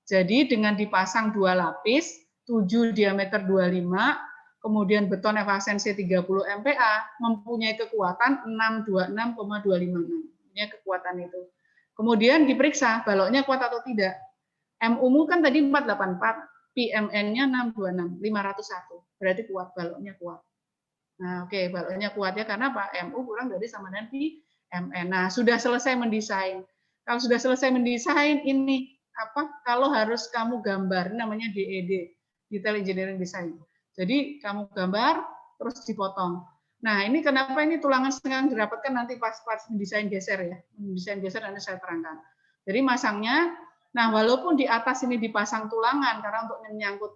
Jadi dengan dipasang 2 lapis 7 diameter 25 kemudian beton evasensi 30 MPa mempunyai kekuatan 626,256. Punya kekuatan itu. Kemudian diperiksa baloknya kuat atau tidak. MU kan tadi 484, PMN-nya 626, 501. Berarti kuat, baloknya kuat. Nah, oke, baloknya kuat ya karena apa? MU kurang dari sama dengan PMN. Nah, sudah selesai mendesain. Kalau sudah selesai mendesain ini apa? Kalau harus kamu gambar namanya DED, Detail Engineering Design. Jadi kamu gambar terus dipotong. Nah, ini kenapa ini tulangan setengah didapatkan nanti pas mendesain geser ya. Mendesain geser nanti saya terangkan. Jadi masangnya, nah walaupun di atas ini dipasang tulangan karena untuk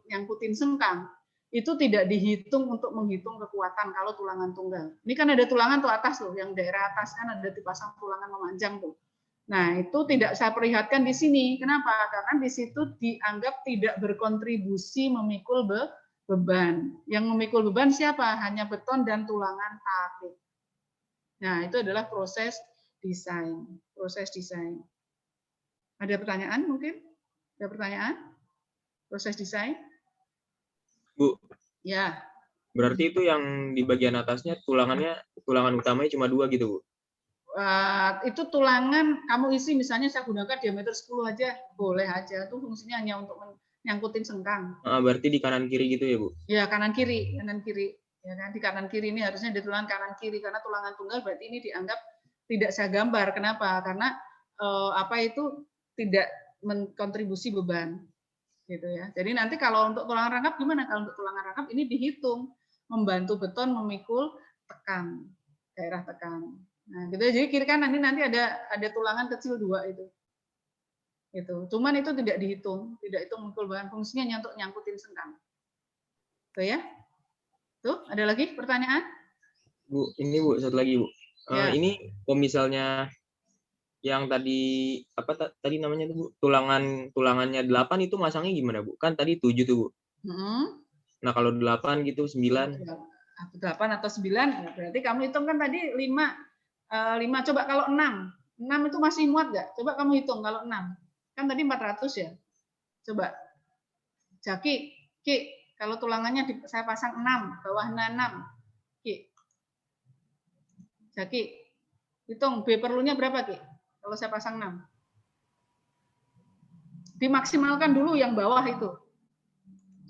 nyangkutin sengkang, itu tidak dihitung untuk menghitung kekuatan kalau tulangan tunggal. Ini kan ada tulangan tuh atas tuh, yang daerah atas kan ada dipasang tulangan memanjang tuh. Nah, itu tidak saya perlihatkan di sini. Kenapa? Karena di situ dianggap tidak berkontribusi memikul beban. Yang memikul beban siapa? Hanya beton dan tulangan tarik. Nah, itu adalah proses desain. Proses desain. Ada pertanyaan mungkin? Ada pertanyaan? Proses desain? Bu. Ya. Berarti itu yang di bagian atasnya tulangan utamanya cuma 2 gitu, Bu? Itu tulangan kamu isi misalnya saya gunakan diameter 10 aja, boleh aja. Itu fungsinya hanya untuk nyangkutin sengkang. Berarti di kanan kiri gitu ya, Bu? Ya, kanan kiri. Ya kan di kanan kiri ini harusnya di tulangan kanan kiri karena tulangan tunggal berarti ini dianggap tidak saya gambar. Kenapa? Karena itu tidak menkontribusi beban. Gitu ya. Jadi nanti kalau untuk tulangan rangkap gimana? Kalau untuk tulangan rangkap ini dihitung membantu beton memikul tekan, daerah tekan. Nah, gitu. Jadi kiri kanan ini nanti ada tulangan kecil 2 itu. Itu. Cuman itu tidak dihitung, tidak itu memikul beban, fungsinya hanya untuk nyangkutin sengkang. Tuh ya. Tuh, ada lagi pertanyaan? Bu, ini Bu, satu lagi, Bu. Ya. Ini kalau misalnya yang tadi tadi namanya itu Bu, tulangannya 8 itu masangnya gimana, Bu? Kan tadi 7 tuh, Bu. Nah, kalau 8 gitu 9. 8 atau 9 berarti kamu hitung kan tadi 5 coba kalau 6 itu masih muat nggak? Coba kamu hitung kalau 6 kan tadi 400 ya. Coba Jaki, Ki, kalau tulangannya saya pasang 6 bawahnya 6, Ki. Jaki, hitung B perlunya berapa, Ki? Kalau saya pasang 6. Dimaksimalkan dulu yang bawah itu.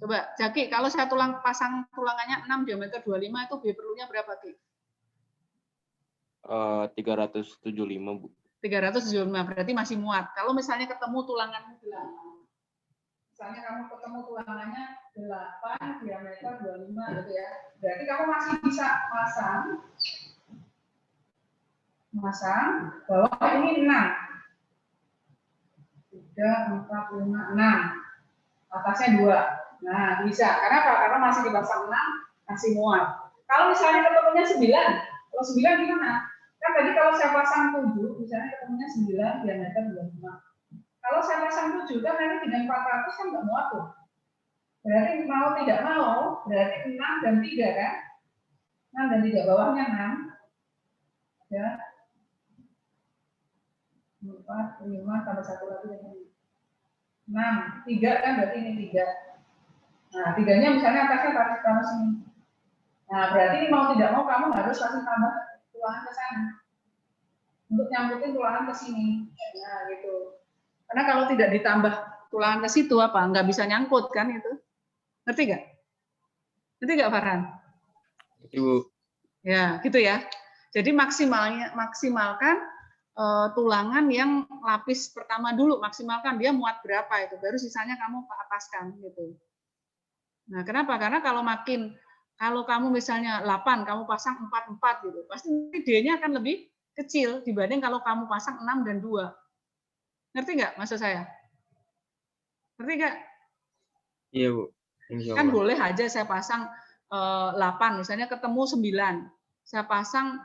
Coba, Jaki, kalau saya pasang tulangannya 6 diameter 25 itu B perlunya berapa, Ki? 375, Bu. 375 berarti masih muat. Kalau misalnya ketemu tulangannya 8. Misalnya kamu ketemu tulangannya 8 diameter 25 gitu ya. Berarti kamu masih bisa masang bawah ini 6. 3, 4, 5, 6. Atasnya 2. Nah, bisa. Karena apa? Karena masih dipasang 6, masih muat. Kalau misalnya ketemunya 9, kalau 9 gimana? Kan tadi kalau saya pasang 7, misalnya ketemunya 9 diameter 25. Kalau saya pasang 7, kan nanti dengan 400 kan nggak muat tuh. Berarti mau tidak mau, berarti 6 dan 3 kan? 6 dan 3, bawahnya 6. Ya. 4, 5, tambah 1 lagi. 6, 3 kan berarti ini 3. Nah, 3-nya misalnya atasnya tarik kamu sini. Nah, berarti ini mau tidak mau kamu harus kasih tambah tulangan ke sana. Untuk nyangkutin tulangan ke sini. Nah, gitu. Karena kalau tidak ditambah tulangan ke situ apa? Nggak bisa nyangkut kan itu. Ngerti nggak? Ngerti nggak, Farhan? Ibu. Ya, gitu ya. Jadi maksimalkan tulangan yang lapis pertama dulu, maksimalkan dia muat berapa itu, baru sisanya kamu ke ataskan gitu. Nah, kenapa? Karena kalau kamu misalnya 8, kamu pasang 4 gitu, pasti D-nya akan lebih kecil dibanding kalau kamu pasang 6 dan 2. Ngerti nggak maksud saya? Ngerti nggak? Iya, Bu. Insya Kan Allah. boleh aja saya pasang 8, misalnya ketemu 9. Saya pasang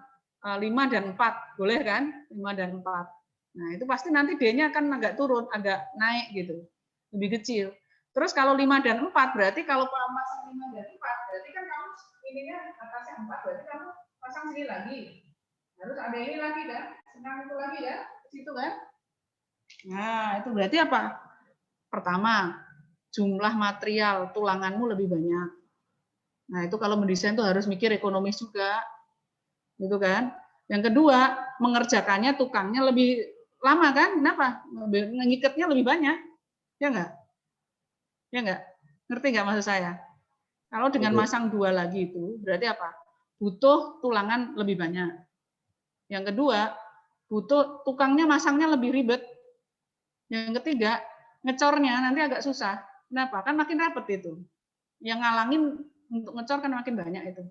5 dan 4, boleh kan? 5 dan 4. Nah, itu pasti nanti D-nya akan agak turun, agak naik gitu. Lebih kecil. Terus kalau 5 dan 4, berarti kalau kamu pasang 5 dan 4, berarti kan kamu ininya atasnya 4, berarti kamu pasang sini lagi. Harus ada ini lagi kan? Senang itu lagi ya, ke situ kan? Nah, itu berarti apa? Pertama, jumlah material tulanganmu lebih banyak. Nah, itu kalau mendesain tuh harus mikir ekonomis juga. Gitu kan? Yang kedua, mengerjakannya tukangnya lebih lama kan? Kenapa? Ngikatnya lebih banyak. Ya enggak? Ya enggak? Ngerti enggak maksud saya? Kalau dengan masang 2 lagi itu berarti apa? Butuh tulangan lebih banyak. Yang kedua, butuh tukangnya masangnya lebih ribet. Yang ketiga, ngecornya nanti agak susah. Kenapa? Kan makin rapet itu. Yang ngalangin untuk ngecor kan makin banyak itu.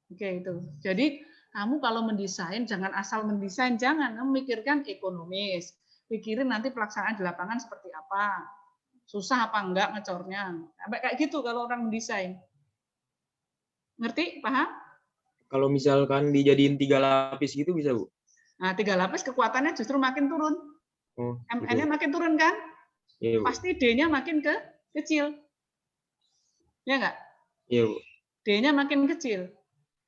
Oke, itu. Jadi kamu kalau mendesain jangan asal mendesain, jangan memikirkan ekonomis. Pikirin nanti pelaksanaan di lapangan seperti apa. Susah apa enggak ngecornya. Sampai kayak gitu kalau orang mendesain. Ngerti? Paham? Kalau misalkan dijadiin 3 lapis gitu bisa, Bu? Nah, 3 lapis kekuatannya justru makin turun. Oh, MN-nya makin turun kan? Iya, Bu. Pasti D-nya makin kecil. Ya enggak? Iya, Bu. D-nya makin kecil.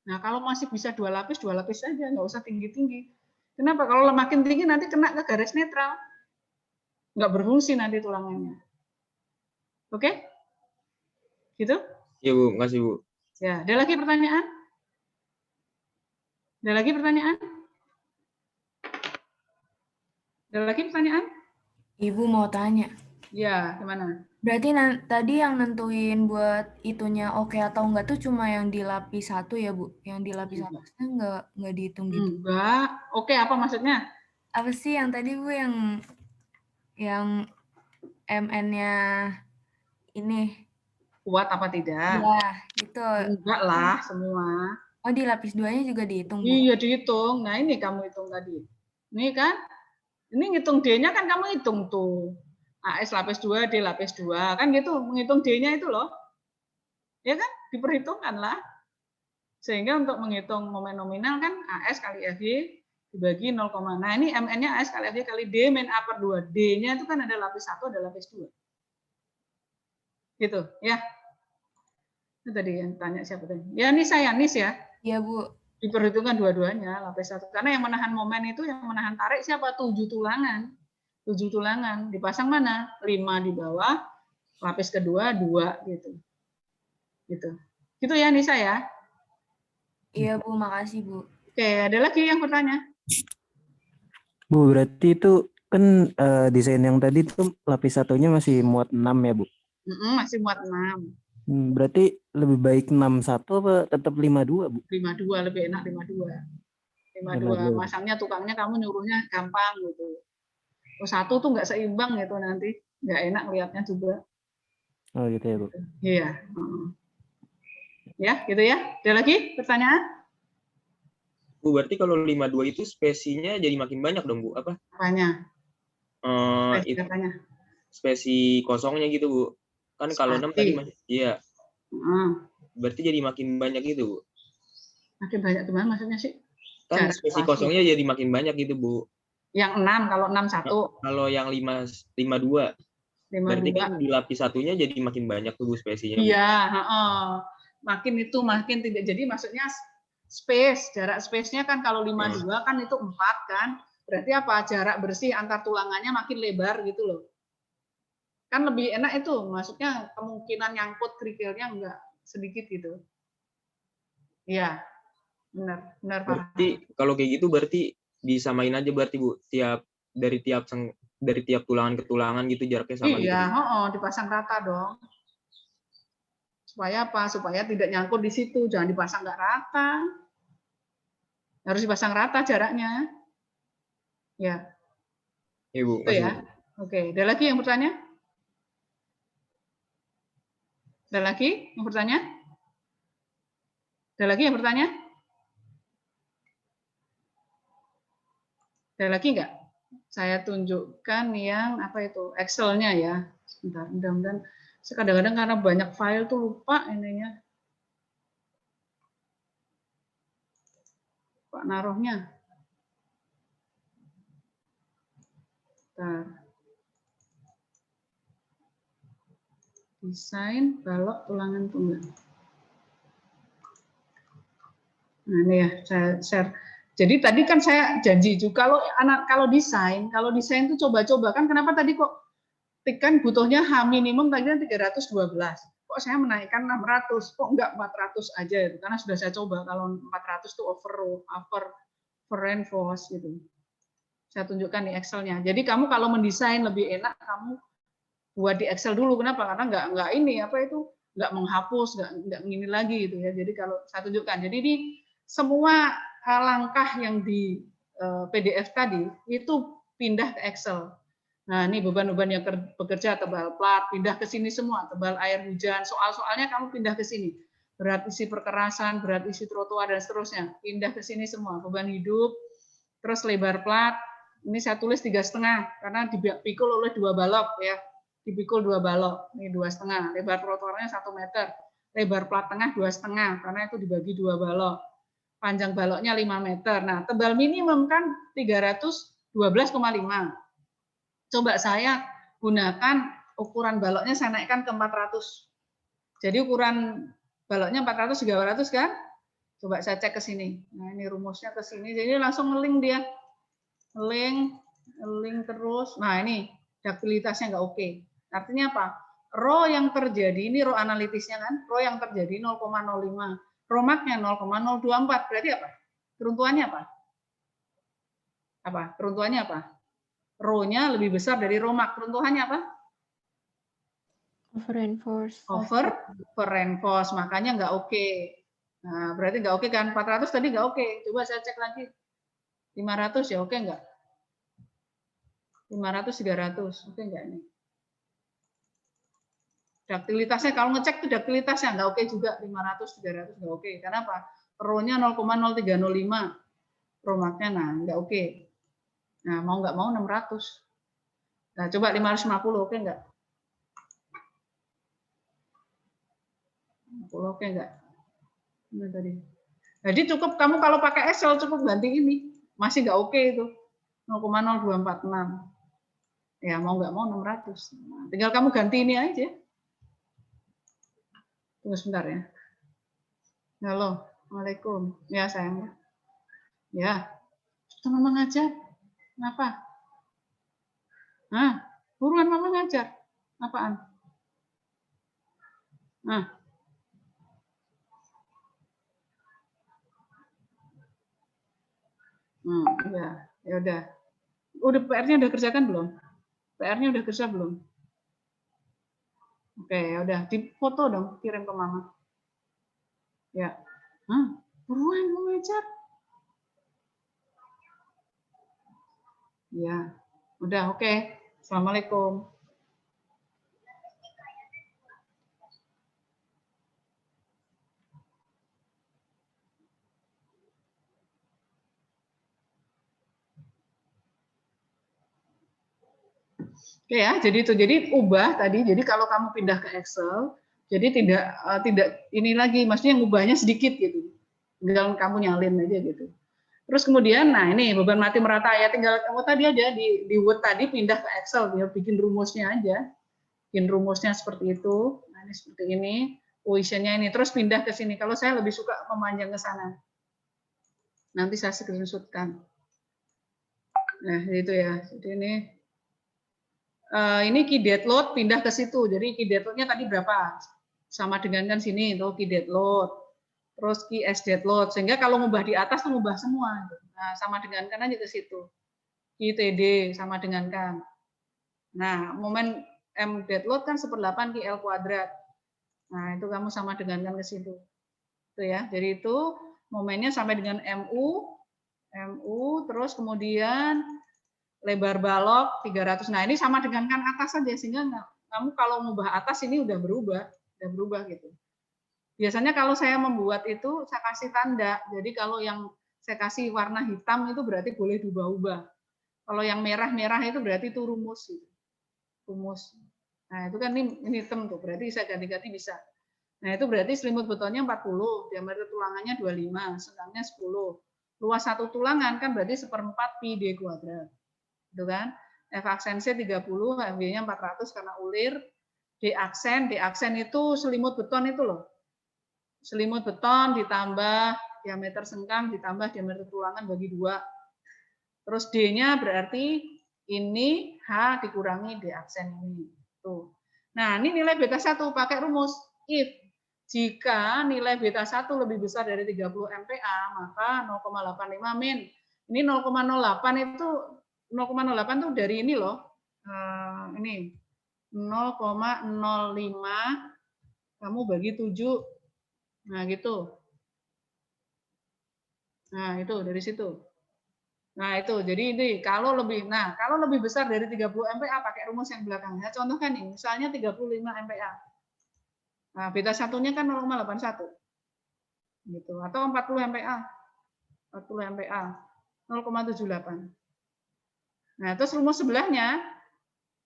Nah, kalau masih bisa 2 lapis saja, nggak usah tinggi-tinggi. Kenapa? Kalau makin tinggi nanti kena ke garis netral. Nggak berfungsi nanti tulangannya. Oke? Gitu? Iya, Bu. Makasih, Bu. Ya, ada lagi pertanyaan? Ada lagi pertanyaan? Ada lagi pertanyaan? Ibu mau tanya. Ya, gimana? Berarti tadi yang nentuin buat itunya oke atau enggak tuh cuma yang di lapis 1 ya, Bu? Yang di lapis atasnya enggak dihitung gitu. Enggak. Oke, apa maksudnya? Apa sih yang tadi, Bu, yang MN-nya ini kuat apa tidak? Ya, itu. Enggak lah semua. Oh, di lapis 2-nya juga dihitung, Bu? Iya, dihitung. Nah, ini kamu hitung tadi. Ini kan, ini ngitung D-nya kan kamu hitung tuh. AS lapis 2, D lapis 2. Kan gitu, menghitung D-nya itu loh. Ya kan, diperhitungkan lah. Sehingga untuk menghitung momen nominal kan AS kali FY dibagi 0, nah ini MN-nya AS kali FY kali D min A per 2. D-nya itu kan ada lapis 1, ada lapis 2. Gitu, ya. Itu tadi yang tanya siapa tadi? Ya, Nis ya. Iya, Bu. Diperhitungkan dua-duanya, lapis 1. Karena yang menahan momen itu, yang menahan tarik siapa? 7 tulangan. 7 tulangan. Dipasang mana? 5 di bawah, lapis kedua 2 gitu. Gitu. Gitu ya, Nisa ya. Iya, Bu. Makasih, Bu. Oke, ada lagi yang bertanya? Bu, berarti itu kan desain yang tadi tuh lapis 1-nya masih muat 6 ya, Bu? Masih muat 6. Berarti lebih baik 61 apa tetap 52, Bu? 52, lebih enak 52. 52. Masangnya tukangnya kamu nyuruhnya gampang gitu. Oh, 1 tuh nggak seimbang gitu nanti. Nggak enak lihatnya juga. Oh gitu ya, Bu. Iya. Ya, gitu ya. Ada lagi pertanyaan? Bu, berarti kalau 52 itu spesinya jadi makin banyak dong, Bu? Apa? Apanya? Spesi kosongnya gitu, Bu. Kan kalau 6 tadi masih, iya. Berarti jadi makin banyak gitu, Bu. Makin banyak gimana maksudnya sih? Kan spesi kosongnya jadi makin banyak gitu, Bu. Yang 6, kalau 6 1. Kalau yang 52. Berarti kan di lapis 1-nya jadi makin banyak tuh, Bu, spesinya. Iya, makin tidak. Jadi maksudnya space, jarak space-nya kan kalau 52 kan itu 4 kan. Berarti apa? Jarak bersih antar tulangannya makin lebar gitu loh. Kan lebih enak itu, maksudnya kemungkinan nyangkut kerikilnya enggak sedikit gitu. Iya. Benar berarti paham. Kalau kayak gitu berarti disamain aja berarti, Bu, dari tiap tulangan ke tulangan gitu jaraknya sama gitu. Iya, dipasang rata dong. Supaya apa? Supaya tidak nyangkut di situ, jangan dipasang nggak rata. Harus dipasang rata jaraknya. Ya, Ibu. itu ya. Oke, ada lagi yang bertanya? Ada lagi yang bertanya? Ada lagi yang bertanya? Ada lagi nggak? Saya tunjukkan yang apa itu Excel-nya ya. Sebentar, mudah-mudahan. Kadang-kadang karena banyak file tuh lupa ininya. Pak naruhnya. Bentar. Desain balok tulangan tunggal. Nah ini ya saya share. Jadi tadi kan saya janji juga kalau desain itu coba-coba kan kenapa tadi kok kan butuhnya H minimum tadi kan 312. Kok saya menaikkan 600, kok enggak 400 aja itu karena sudah saya coba kalau 400 itu over reinforce gitu. Saya tunjukkan di Excel-nya. Jadi kamu kalau mendesain lebih enak kamu buat di Excel dulu. Kenapa? Karena enggak ini apa itu enggak menghapus, enggak ini lagi gitu ya. Jadi kalau saya tunjukkan. Jadi ini semua langkah yang di PDF tadi itu pindah ke Excel. Nah, ini beban-beban yang bekerja tebal plat, pindah ke sini semua, tebal air hujan, soal-soalnya kamu pindah ke sini. Berat isi perkerasan, berat isi trotoar dan seterusnya, pindah ke sini semua. Beban hidup, terus lebar plat, ini saya tulis 3,5 karena dipikul oleh 2 balok ya. Dipikul 2 balok, ini 2,5. Lebar trotoarnya 1 meter. Lebar plat tengah 2,5 karena itu dibagi 2 balok. Panjang baloknya 5 meter. Nah, tebal minimum kan 312,5. Coba saya gunakan ukuran baloknya saya naikkan ke 400. Jadi ukuran baloknya 400 300 kan? Coba saya cek ke sini. Nah, ini rumusnya ke sini. Jadi langsung ngeling dia. Ngeling terus. Nah, ini duktilitasnya nggak oke. Artinya apa? Rho yang terjadi, ini rho analitisnya kan? Rho yang terjadi 0,05. Rho maknya 0,024. Berarti apa? Keruntuhannya apa? Apa? Keruntuhannya apa? Rho-nya lebih besar dari rho mak. Keruntuhannya apa? Over reinforce. Over reinforce. Makanya nggak oke. Nah, berarti nggak oke kan? 400 tadi nggak oke. Coba saya cek lagi. 500 ya oke nggak? 500, 300. Oke nggak ini? Duktilitasnya, kalau ngecek tuh duktilitasnya nggak oke juga. 500, 300 nggak oke. Karena apa? Rho-nya 0,0305. Rho maknya nah nggak oke. Nah, mau nggak mau 600. Nah, coba 550, oke nggak? 50, oke nggak? Ini tadi. Jadi cukup kamu kalau pakai Excel cukup ganti ini. Masih nggak oke itu. 0,0246. Ya, mau nggak mau 600. Nah, tinggal kamu ganti ini aja. Tunggu sebentar ya. Halo, Assalamualaikum. Ya, sayang. Ya. Sudah mama ngajar. Kenapa? Nah, buruan mama ngajar. Apaan? Nah. Ya, ya udah. Udah PR-nya udah kerjakan belum? PR-nya udah kerja belum? Oke, ya udah. Dipoto dong, kirim ke mama. Ya. Buruan mau ngajar. Ya. Udah, oke. Assalamualaikum. Oke ya, jadi itu. Jadi ubah tadi. Jadi kalau kamu pindah ke Excel, jadi tidak ini lagi, maksudnya ngubahnya sedikit gitu. Tinggal kamu nyalin aja gitu. Terus kemudian, nah ini beban mati merata ya, tinggal kamu tadi aja di Word tadi pindah ke Excel, dia bikin rumusnya aja. Bikin rumusnya seperti itu. Nah, ini seperti ini, positionnya ini. Terus pindah ke sini. Kalau saya lebih suka memanjang ke sana. Nanti saya screenshotkan. Nah, itu ya. Jadi ini key dead load pindah ke situ. Jadi key dead load-nya tadi berapa? Sama dengan kan sini, itu key dead load. Terus key as dead load. Sehingga kalau ngubah di atas, tuh ngubah semua. Nah, sama dengan kan aja ke situ. Key TD sama dengan kan. Nah, momen M dead load kan 1/8 key L kuadrat. Nah, itu kamu sama dengan kan ke situ. Itu ya. Jadi itu momennya sampai dengan MU, terus kemudian lebar balok 300. Nah, ini sama dengan kan atas saja, sehingga kamu kalau mengubah atas ini udah berubah gitu. Biasanya kalau saya membuat itu, saya kasih tanda. Jadi kalau yang saya kasih warna hitam itu berarti boleh diubah-ubah. Kalau yang merah-merah itu berarti itu rumus. Gitu. Rumus. Nah, itu kan ini hitam tuh, berarti saya ganti-ganti bisa. Nah, itu berarti selimut betonnya 40, diameter tulangannya 25, sengkangnya 10. Luas satu tulangan kan berarti 1/4 pi d kuadrat. Gitu kan? F aksen C 30, HB-nya 400 karena ulir. D aksen itu selimut beton itu loh. Selimut beton ditambah diameter sengkang ditambah diameter tulangan bagi 2. Terus D-nya berarti ini H dikurangi D aksen ini. Tuh. Nah, ini nilai beta 1 pakai rumus if jika nilai beta 1 lebih besar dari 30 MPa, maka 0,85 min. Ini 0,08 itu 0,08 itu dari ini loh. Ini 0,05 kamu bagi 7. Nah, gitu. Nah, itu dari situ. Nah, itu. Jadi ini kalau lebih besar dari 30 MPa pakai rumus yang belakangnya. Contohkan nih, misalnya 35 MPa. Nah, beta satunya kan 0,81. Gitu. Atau 40 MPa. 40 MPa. 0,78. Nah, terus rumus sebelahnya,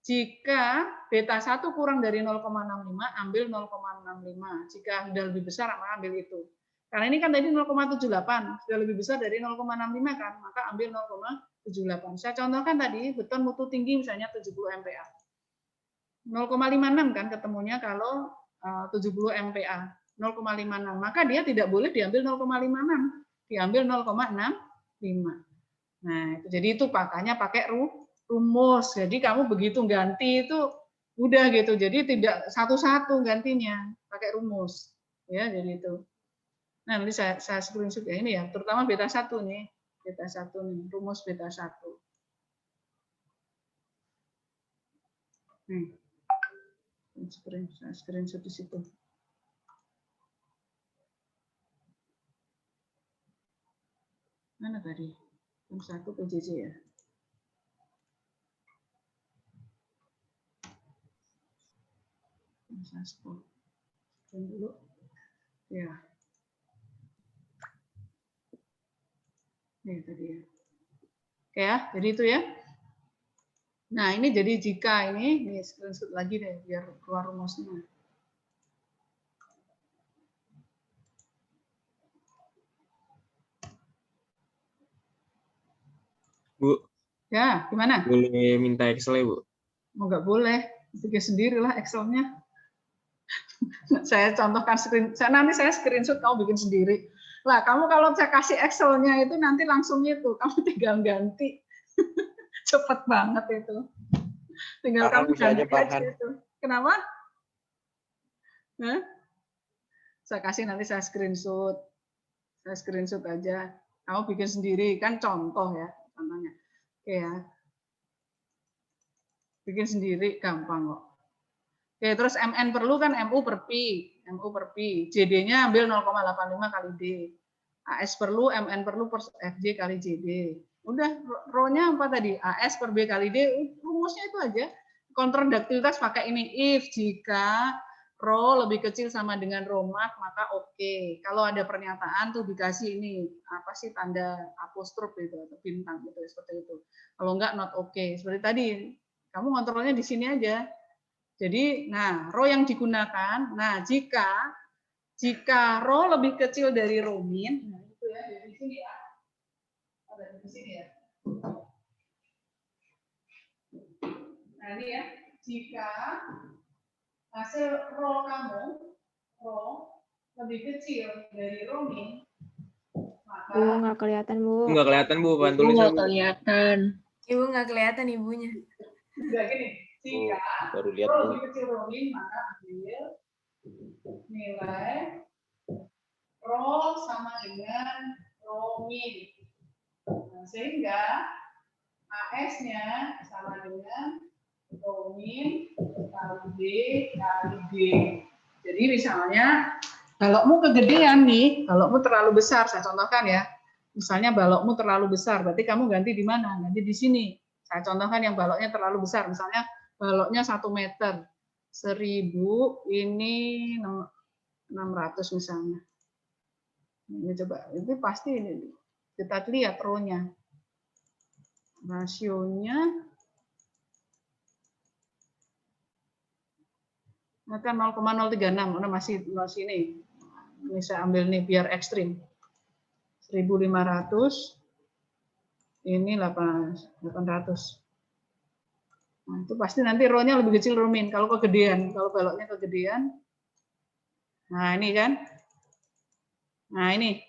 jika beta 1 kurang dari 0,65, ambil 0,65. Jika sudah lebih besar, maka ambil itu. Karena ini kan tadi 0,78, sudah lebih besar dari 0,65 kan, maka ambil 0,78. Saya contohkan tadi, beton mutu tinggi misalnya 70 MPa. 0,56 kan ketemunya kalau 70 MPa. 0,56. Maka dia tidak boleh diambil 0,56, diambil 0,65. Nah, jadi itu makanya pakai rumus. Jadi kamu begitu ganti itu udah gitu. Jadi tidak satu-satu gantinya, pakai rumus. Ya, jadi itu. Nah, nanti saya screenshot ya ini ya, terutama beta 1 nih. Beta 1 nih, rumus beta 1. Nih. Saya screenshot di situ. Mana tadi? Yang 1 PJJ ya. Saya scroll dulu. Ya. Nih tadi ya. Oke ya, jadi itu ya. Nah, ini jadi jika ini screenshot lagi deh biar keluar rumusnya. Bu. Ya, gimana? Boleh minta Excel ya, Bu? Oh, nggak boleh. Bikin sendirilah Excel-nya. Saya contohkan nanti saya screenshot, kamu bikin sendiri. Lah, kamu kalau saya kasih Excel-nya itu nanti langsung itu, kamu tinggal ganti. Cepet banget itu. Tinggal kamu ganti aja itu. Kenapa? Hah? Saya kasih nanti saya screenshot. Saya screenshot aja. Kamu bikin sendiri, kan contoh ya. Contohnya. Oke ya. Bikin sendiri gampang kok. Oke, terus MN perlu kan MU per Pi. MU per Pi. JD-nya ambil 0,85 kali D. AS perlu, MN perlu per FJ kali JD. Udah, rho-nya apa tadi? AS per B kali D, rumusnya itu aja. Kontraduktilitas pakai ini. If, jika rho lebih kecil sama dengan rho mak, maka oke. Kalau ada pernyataan tuh dikasih ini, apa sih tanda apostrof itu, atau bintang gitu, seperti itu. Kalau enggak, not oke. Seperti tadi, kamu kontrolnya di sini aja. Jadi, nah, rho yang digunakan, nah, jika rho lebih kecil dari rho min, nah, itu ya, dari sini ya. Ada di sini ya. Nah, ini ya, jika hasil rho kamu, rho lebih kecil dari rho min, maka nggak kelihatan, Bu. Nggak kelihatan, Bu. Bantu tulis, Nggak Bu. kelihatan. Ibu nggak kelihatan ibunya. udah gini, jika Baru lihat, rho Bu. lebih kecil rho min, maka ambil nilai rho sama dengan rho min. Nah, sehingga AS-nya sama dengan rho min kali D kali D. Jadi misalnya balokmu kegedean nih, balokmu terlalu besar, saya contohkan ya. Misalnya balokmu terlalu besar, berarti kamu ganti di mana? Ganti di sini. Saya contohkan yang baloknya terlalu besar, misalnya baloknya 1 meter, 1000 ini 600 misalnya. Ini coba, ini pasti ini kita lihat row-nya. Rasionya kan 0,036, masih ini. Ini saya ambil nih biar ekstrim. 1.500, ini 800. Nah, itu pasti nanti row-nya lebih kecil row min. Kalau kegedean, kalau baloknya kegedean. Nah, ini kan. Nah, ini.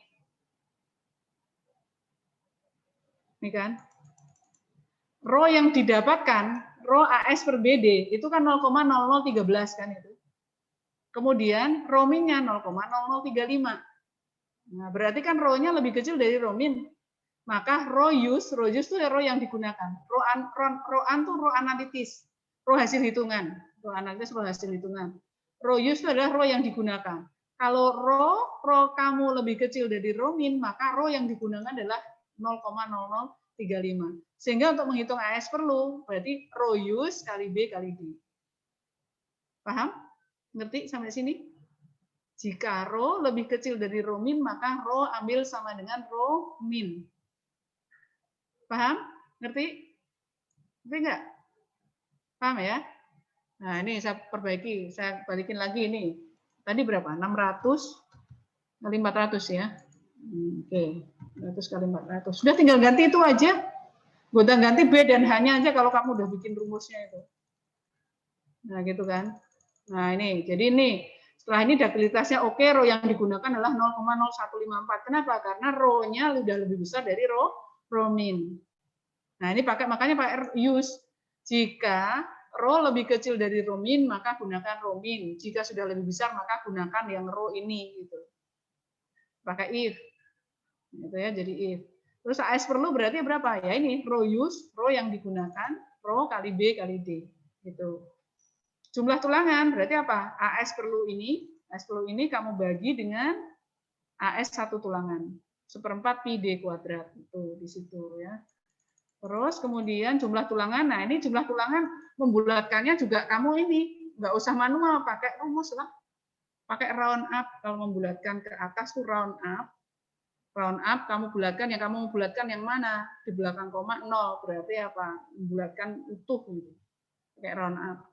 Ini kan. Row yang didapatkan, row AS per BD, itu kan 0,0013 kan itu. Kemudian row min-nya 0,0035. Nah, berarti kan row-nya lebih kecil dari row min. Maka row use itu row yang digunakan. Row an itu row analitis, row hasil hitungan. Row analitis, row hasil hitungan. Row use itu adalah row yang digunakan. Kalau row kamu lebih kecil dari row min, maka row yang digunakan adalah 0,0035. Sehingga untuk menghitung AS perlu, berarti row use kali B kali D. Paham? Ngerti sampai sini? Jika row lebih kecil dari row min, maka row ambil sama dengan row min. Paham? Ngerti? Ngerti nggak? Paham ya? Nah, ini saya perbaiki, saya balikin lagi ini. Tadi berapa? 600 kali 400 ya. Oke, 100 kali 400. Sudah tinggal ganti itu aja. Gonta ganti B dan H-nya aja kalau kamu udah bikin rumusnya itu. Nah, gitu kan. Nah, ini. Jadi ini setelah ini dabilitasnya oke, row yang digunakan adalah 0,0154. Kenapa? Karena row-nya udah lebih besar dari row min. Nah, ini makanya pakai use. Jika row lebih kecil dari row min, maka gunakan row min. Jika sudah lebih besar, maka gunakan yang row ini gitu. Pakai if. Gitu ya, jadi if. Terus AS perlu berarti berapa? Ya ini row use, row yang digunakan, row kali B kali D. Gitu. Jumlah tulangan berarti apa? AS perlu ini kamu bagi dengan AS 1 tulangan. 1/4 pi D kuadrat. Itu di situ ya. Terus kemudian jumlah tulangan. Nah, ini jumlah tulangan membulatkannya juga kamu ini nggak usah manual, pakai rumus lah. Pakai round up. Kalau membulatkan ke atas tuh round up. Round up kamu bulatkan, yang kamu bulatkan yang mana? Di belakang koma 0, berarti apa? Membulatkan utuh gitu. Pakai round up.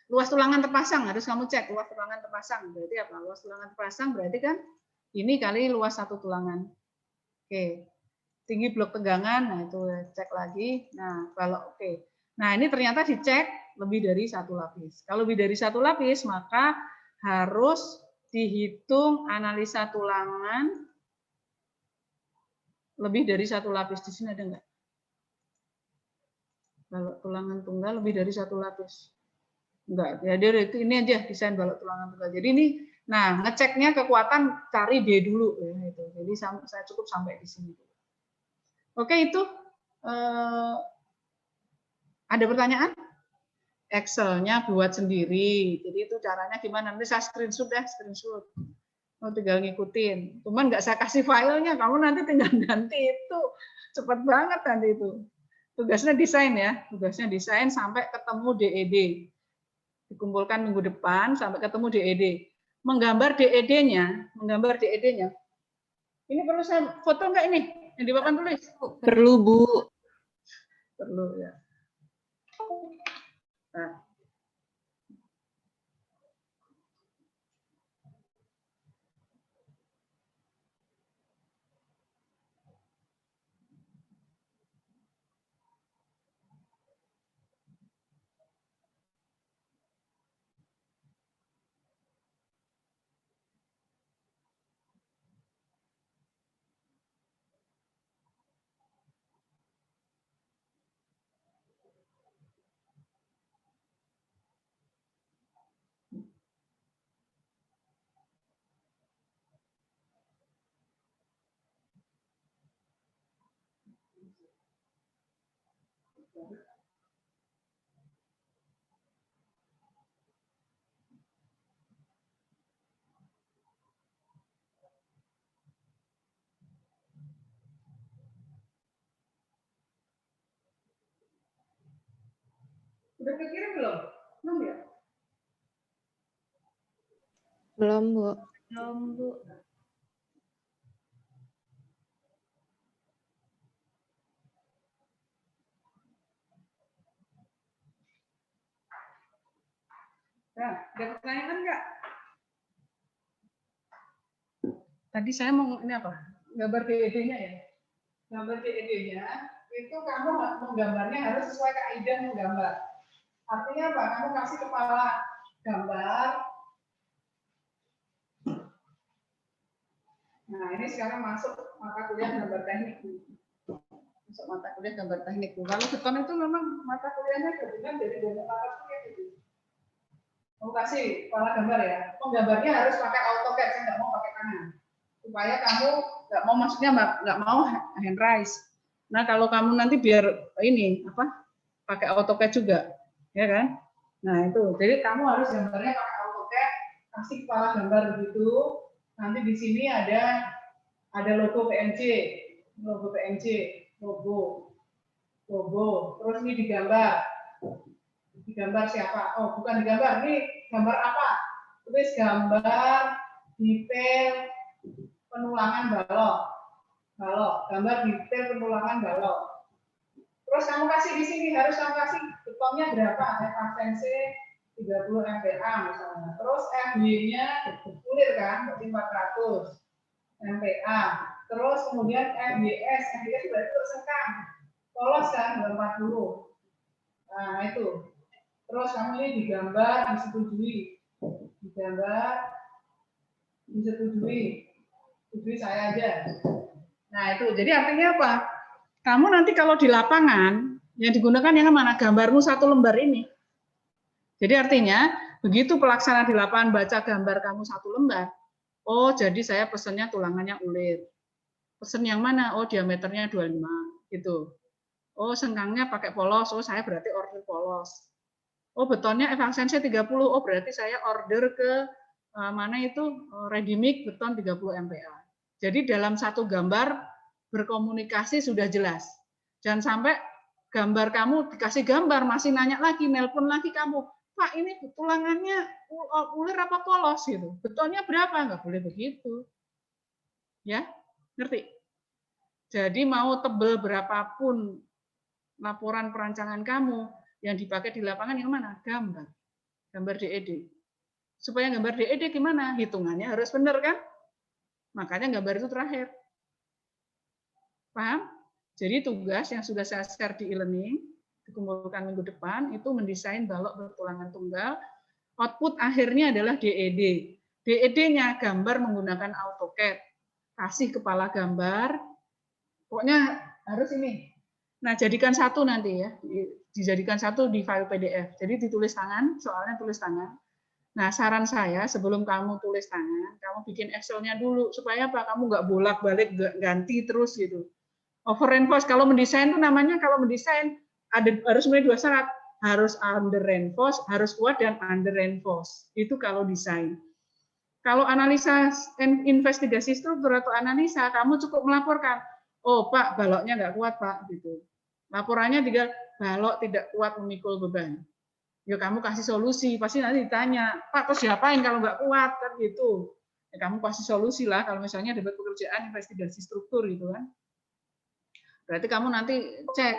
Luas tulangan terpasang harus kamu cek luas tulangan terpasang. Berarti apa? Luas tulangan terpasang berarti kan ini kali luas 1 tulangan. Oke. Tinggi blok tegangan, nah itu cek lagi. Nah, kalau oke. Nah, ini ternyata dicek lebih dari 1 lapis. Kalau lebih dari 1 lapis, maka harus dihitung analisa tulangan lebih dari 1 lapis. Di sini ada enggak? Balok tulangan tunggal lebih dari 1 lapis. Enggak, ya itu ini aja desain balok tulangan tunggal. Jadi ini, nah ngeceknya kekuatan cari D dulu ya itu. Jadi saya cukup sampai di sini. Oke, itu ada pertanyaan? Excel-nya buat sendiri. Jadi itu caranya gimana? Nanti saya screenshot deh, screenshot. Tinggal ngikutin. Cuman nggak saya kasih filenya, kamu nanti tinggal ganti itu. Cepat banget nanti itu. Tugasnya desain ya, tugasnya desain sampai ketemu DED. Dikumpulkan minggu depan sampai ketemu DED. Menggambar DED-nya. Ini perlu saya foto nggak ini? Yang di papan tulis? Perlu, Bu. Perlu ya. Nah. Udah kekirim belum? Belum ya? Belum, Bu. Belum, Bu. Nah, ada pertanyaan nggak? Tadi saya mau ini apa? Gambar DED-nya ya. Gambar DED-nya itu kamu menggambarnya harus sesuai kaidah menggambar. Artinya apa? Kamu kasih kepala gambar. Nah, ini sekarang masuk mata kuliah gambar teknik. Masuk mata kuliah gambar teknik. Kalau beton itu memang mata kuliahnya gabungan dari banyak mata kuliah gitu. Kamu kasih kepala gambar ya. Penggambarnya harus pakai AutoCAD, saya nggak mau pakai tangan. Supaya kamu nggak mau, maksudnya nggak mau hand raise. Nah, kalau kamu nanti biar ini apa pakai AutoCAD juga, ya kan? Nah itu, jadi kamu harus gambarnya pakai AutoCAD, kasih kepala gambar begitu. Nanti di sini ada logo PNG, logo. Terus ini digambar siapa? Oh, bukan digambar, ini gambar apa? Tulis gambar detail penulangan balok, gambar detail penulangan balok. Terus kamu kasih di sini, harus kamu kasih betonnya berapa? Evasensi 30 MPa misalnya. Terus FB-nya kulir kan, berarti 400 MPa. Terus kemudian FBS berarti untuk sekam. Polos kan 40. Nah, itu. Terus kamu ini digambar, disetujui. Setujui saya aja. Nah, itu. Jadi artinya apa? Kamu nanti kalau di lapangan, yang digunakan yang mana? Gambarmu satu lembar ini. Jadi artinya, begitu pelaksana di lapangan baca gambar kamu satu lembar, oh jadi saya pesennya tulangannya ulir. Pesen yang mana? Oh diameternya 25, gitu. Oh sengkangnya pakai polos, oh saya berarti order polos. Oh betonnya evasensi 30, oh berarti saya order ke mana itu ready mix beton 30 MPa. Jadi dalam satu gambar berkomunikasi sudah jelas. Jangan sampai gambar kamu dikasih gambar masih nanya lagi, nelpon lagi kamu, Pak ini tulangannya ulir apa polos gitu, betonnya berapa? Nggak boleh begitu, ya ngerti? Jadi mau tebel berapapun laporan perancangan kamu yang dipakai di lapangan yang mana? Gambar DED. Supaya gambar DED gimana? Hitungannya harus benar kan? Makanya gambar itu terakhir. Paham? Jadi tugas yang sudah saya share di e-learning, dikumpulkan minggu depan, itu mendesain balok bertulangan tunggal. Output akhirnya adalah DED. DED-nya gambar menggunakan AutoCAD. Kasih kepala gambar, pokoknya harus ini. Nah, jadikan satu nanti ya, dijadikan satu di file PDF. Jadi ditulis tangan, soalnya tulis tangan. Nah, saran saya sebelum kamu tulis tangan, kamu bikin Excel-nya dulu. Supaya apa? Kamu nggak bolak-balik ganti terus gitu. Over reinforce, kalau mendesain itu namanya, kalau mendesain harus mulai 2 syarat, harus under reinforce, harus kuat dan under reinforce. Itu kalau desain. Kalau analisa investigasi struktur atau analisa, kamu cukup melaporkan, oh Pak, baloknya nggak kuat Pak, gitu. Laporannya juga balok tidak kuat memikul beban. Ya kamu kasih solusi, pasti nanti ditanya, Pak, terus diapain kalau nggak kuat kan gitu. Ya, kamu kasih solusi lah kalau misalnya dapat pekerjaan investigasi struktur gitu kan. Berarti kamu nanti cek,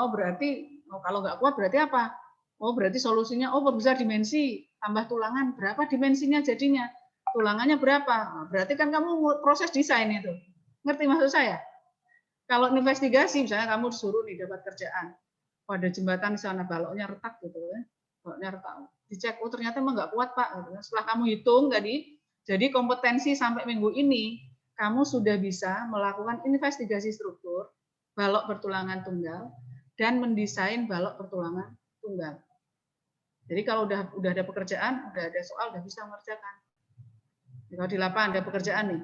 oh berarti kalau nggak kuat berarti apa? Oh berarti solusinya, oh perbesar dimensi, tambah tulangan, berapa dimensinya jadinya? Tulangannya berapa? Nah, berarti kan kamu proses desain itu. Ngerti maksud saya? Kalau investigasi, misalnya kamu disuruh nih dapat kerjaan, oh, ada jembatan di sana, baloknya retak gitu ya, baloknya retak. Dicek, oh ternyata emang nggak kuat Pak. Setelah kamu hitung tadi, jadi kompetensi sampai minggu ini, kamu sudah bisa melakukan investigasi struktur, balok bertulangan tunggal, dan mendesain balok bertulangan tunggal. Jadi kalau udah ada pekerjaan, udah ada soal, udah bisa mengerjakan. Kalau di lapangan ada pekerjaan nih,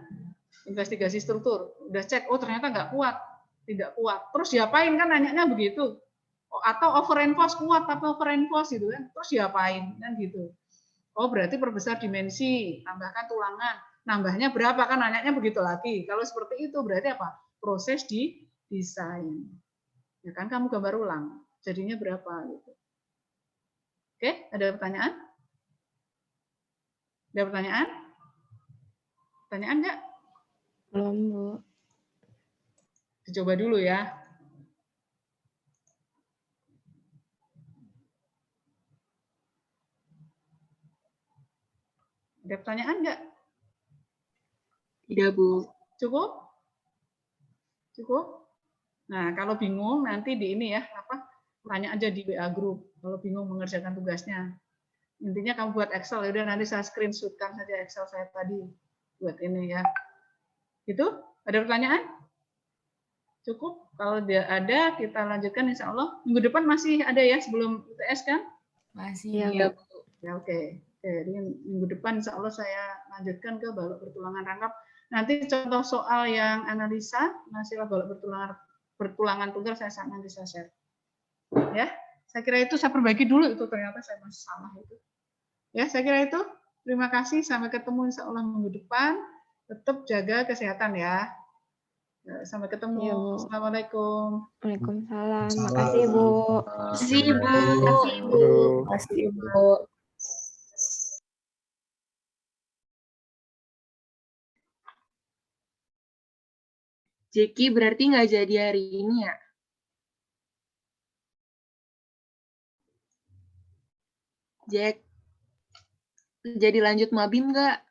investigasi struktur, udah cek, oh ternyata nggak kuat, tidak kuat. Terus diapain kan nanyanya begitu. Atau over reinforce kuat, tapi over reinforce gitu kan. Terus diapain kan gitu. Oh berarti perbesar dimensi, tambahkan tulangan. Nambahnya berapa kan nanyanya begitu lagi. Kalau seperti itu berarti apa? Proses di desain. Ya kan kamu gambar ulang. Jadinya berapa gitu. Oke, ada pertanyaan? Ada pertanyaan? Pertanyaan nggak? Belum, Bu. Dicoba dulu ya. Ada pertanyaan nggak? Tidak, Bu. Cukup? Cukup? Nah, kalau bingung nanti di ini ya, tanya aja di WA group kalau bingung mengerjakan tugasnya. Intinya kamu buat Excel, ya udah nanti saya screenshotkan saja Excel saya tadi buat ini ya. Itu? Ada pertanyaan? Cukup? Kalau dia ada, kita lanjutkan insya Allah. Minggu depan masih ada ya sebelum UTS kan? Masih. Iya, Bu. Ya, oke. Jadi minggu depan insya Allah saya lanjutkan ke balok bertulangan rangkap. Nanti contoh soal yang analisa, masalah balok bertulangan tunggal saya nanti saya share. Ya, saya kira itu saya perbaiki dulu itu ternyata saya masih salah itu. Ya, saya kira itu. Terima kasih. Sampai ketemu insya Allah minggu depan. Tetap jaga kesehatan ya. Sampai ketemu. Iya, Bu. Assalamualaikum. Waalaikumsalam. Makasih, Bu. Makasih, Bu. Makasih, Bu. Makasih, Bu. Jeki berarti nggak jadi hari ini ya? Jack, jadi lanjut mabim nggak?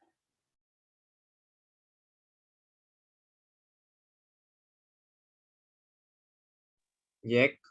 Jack.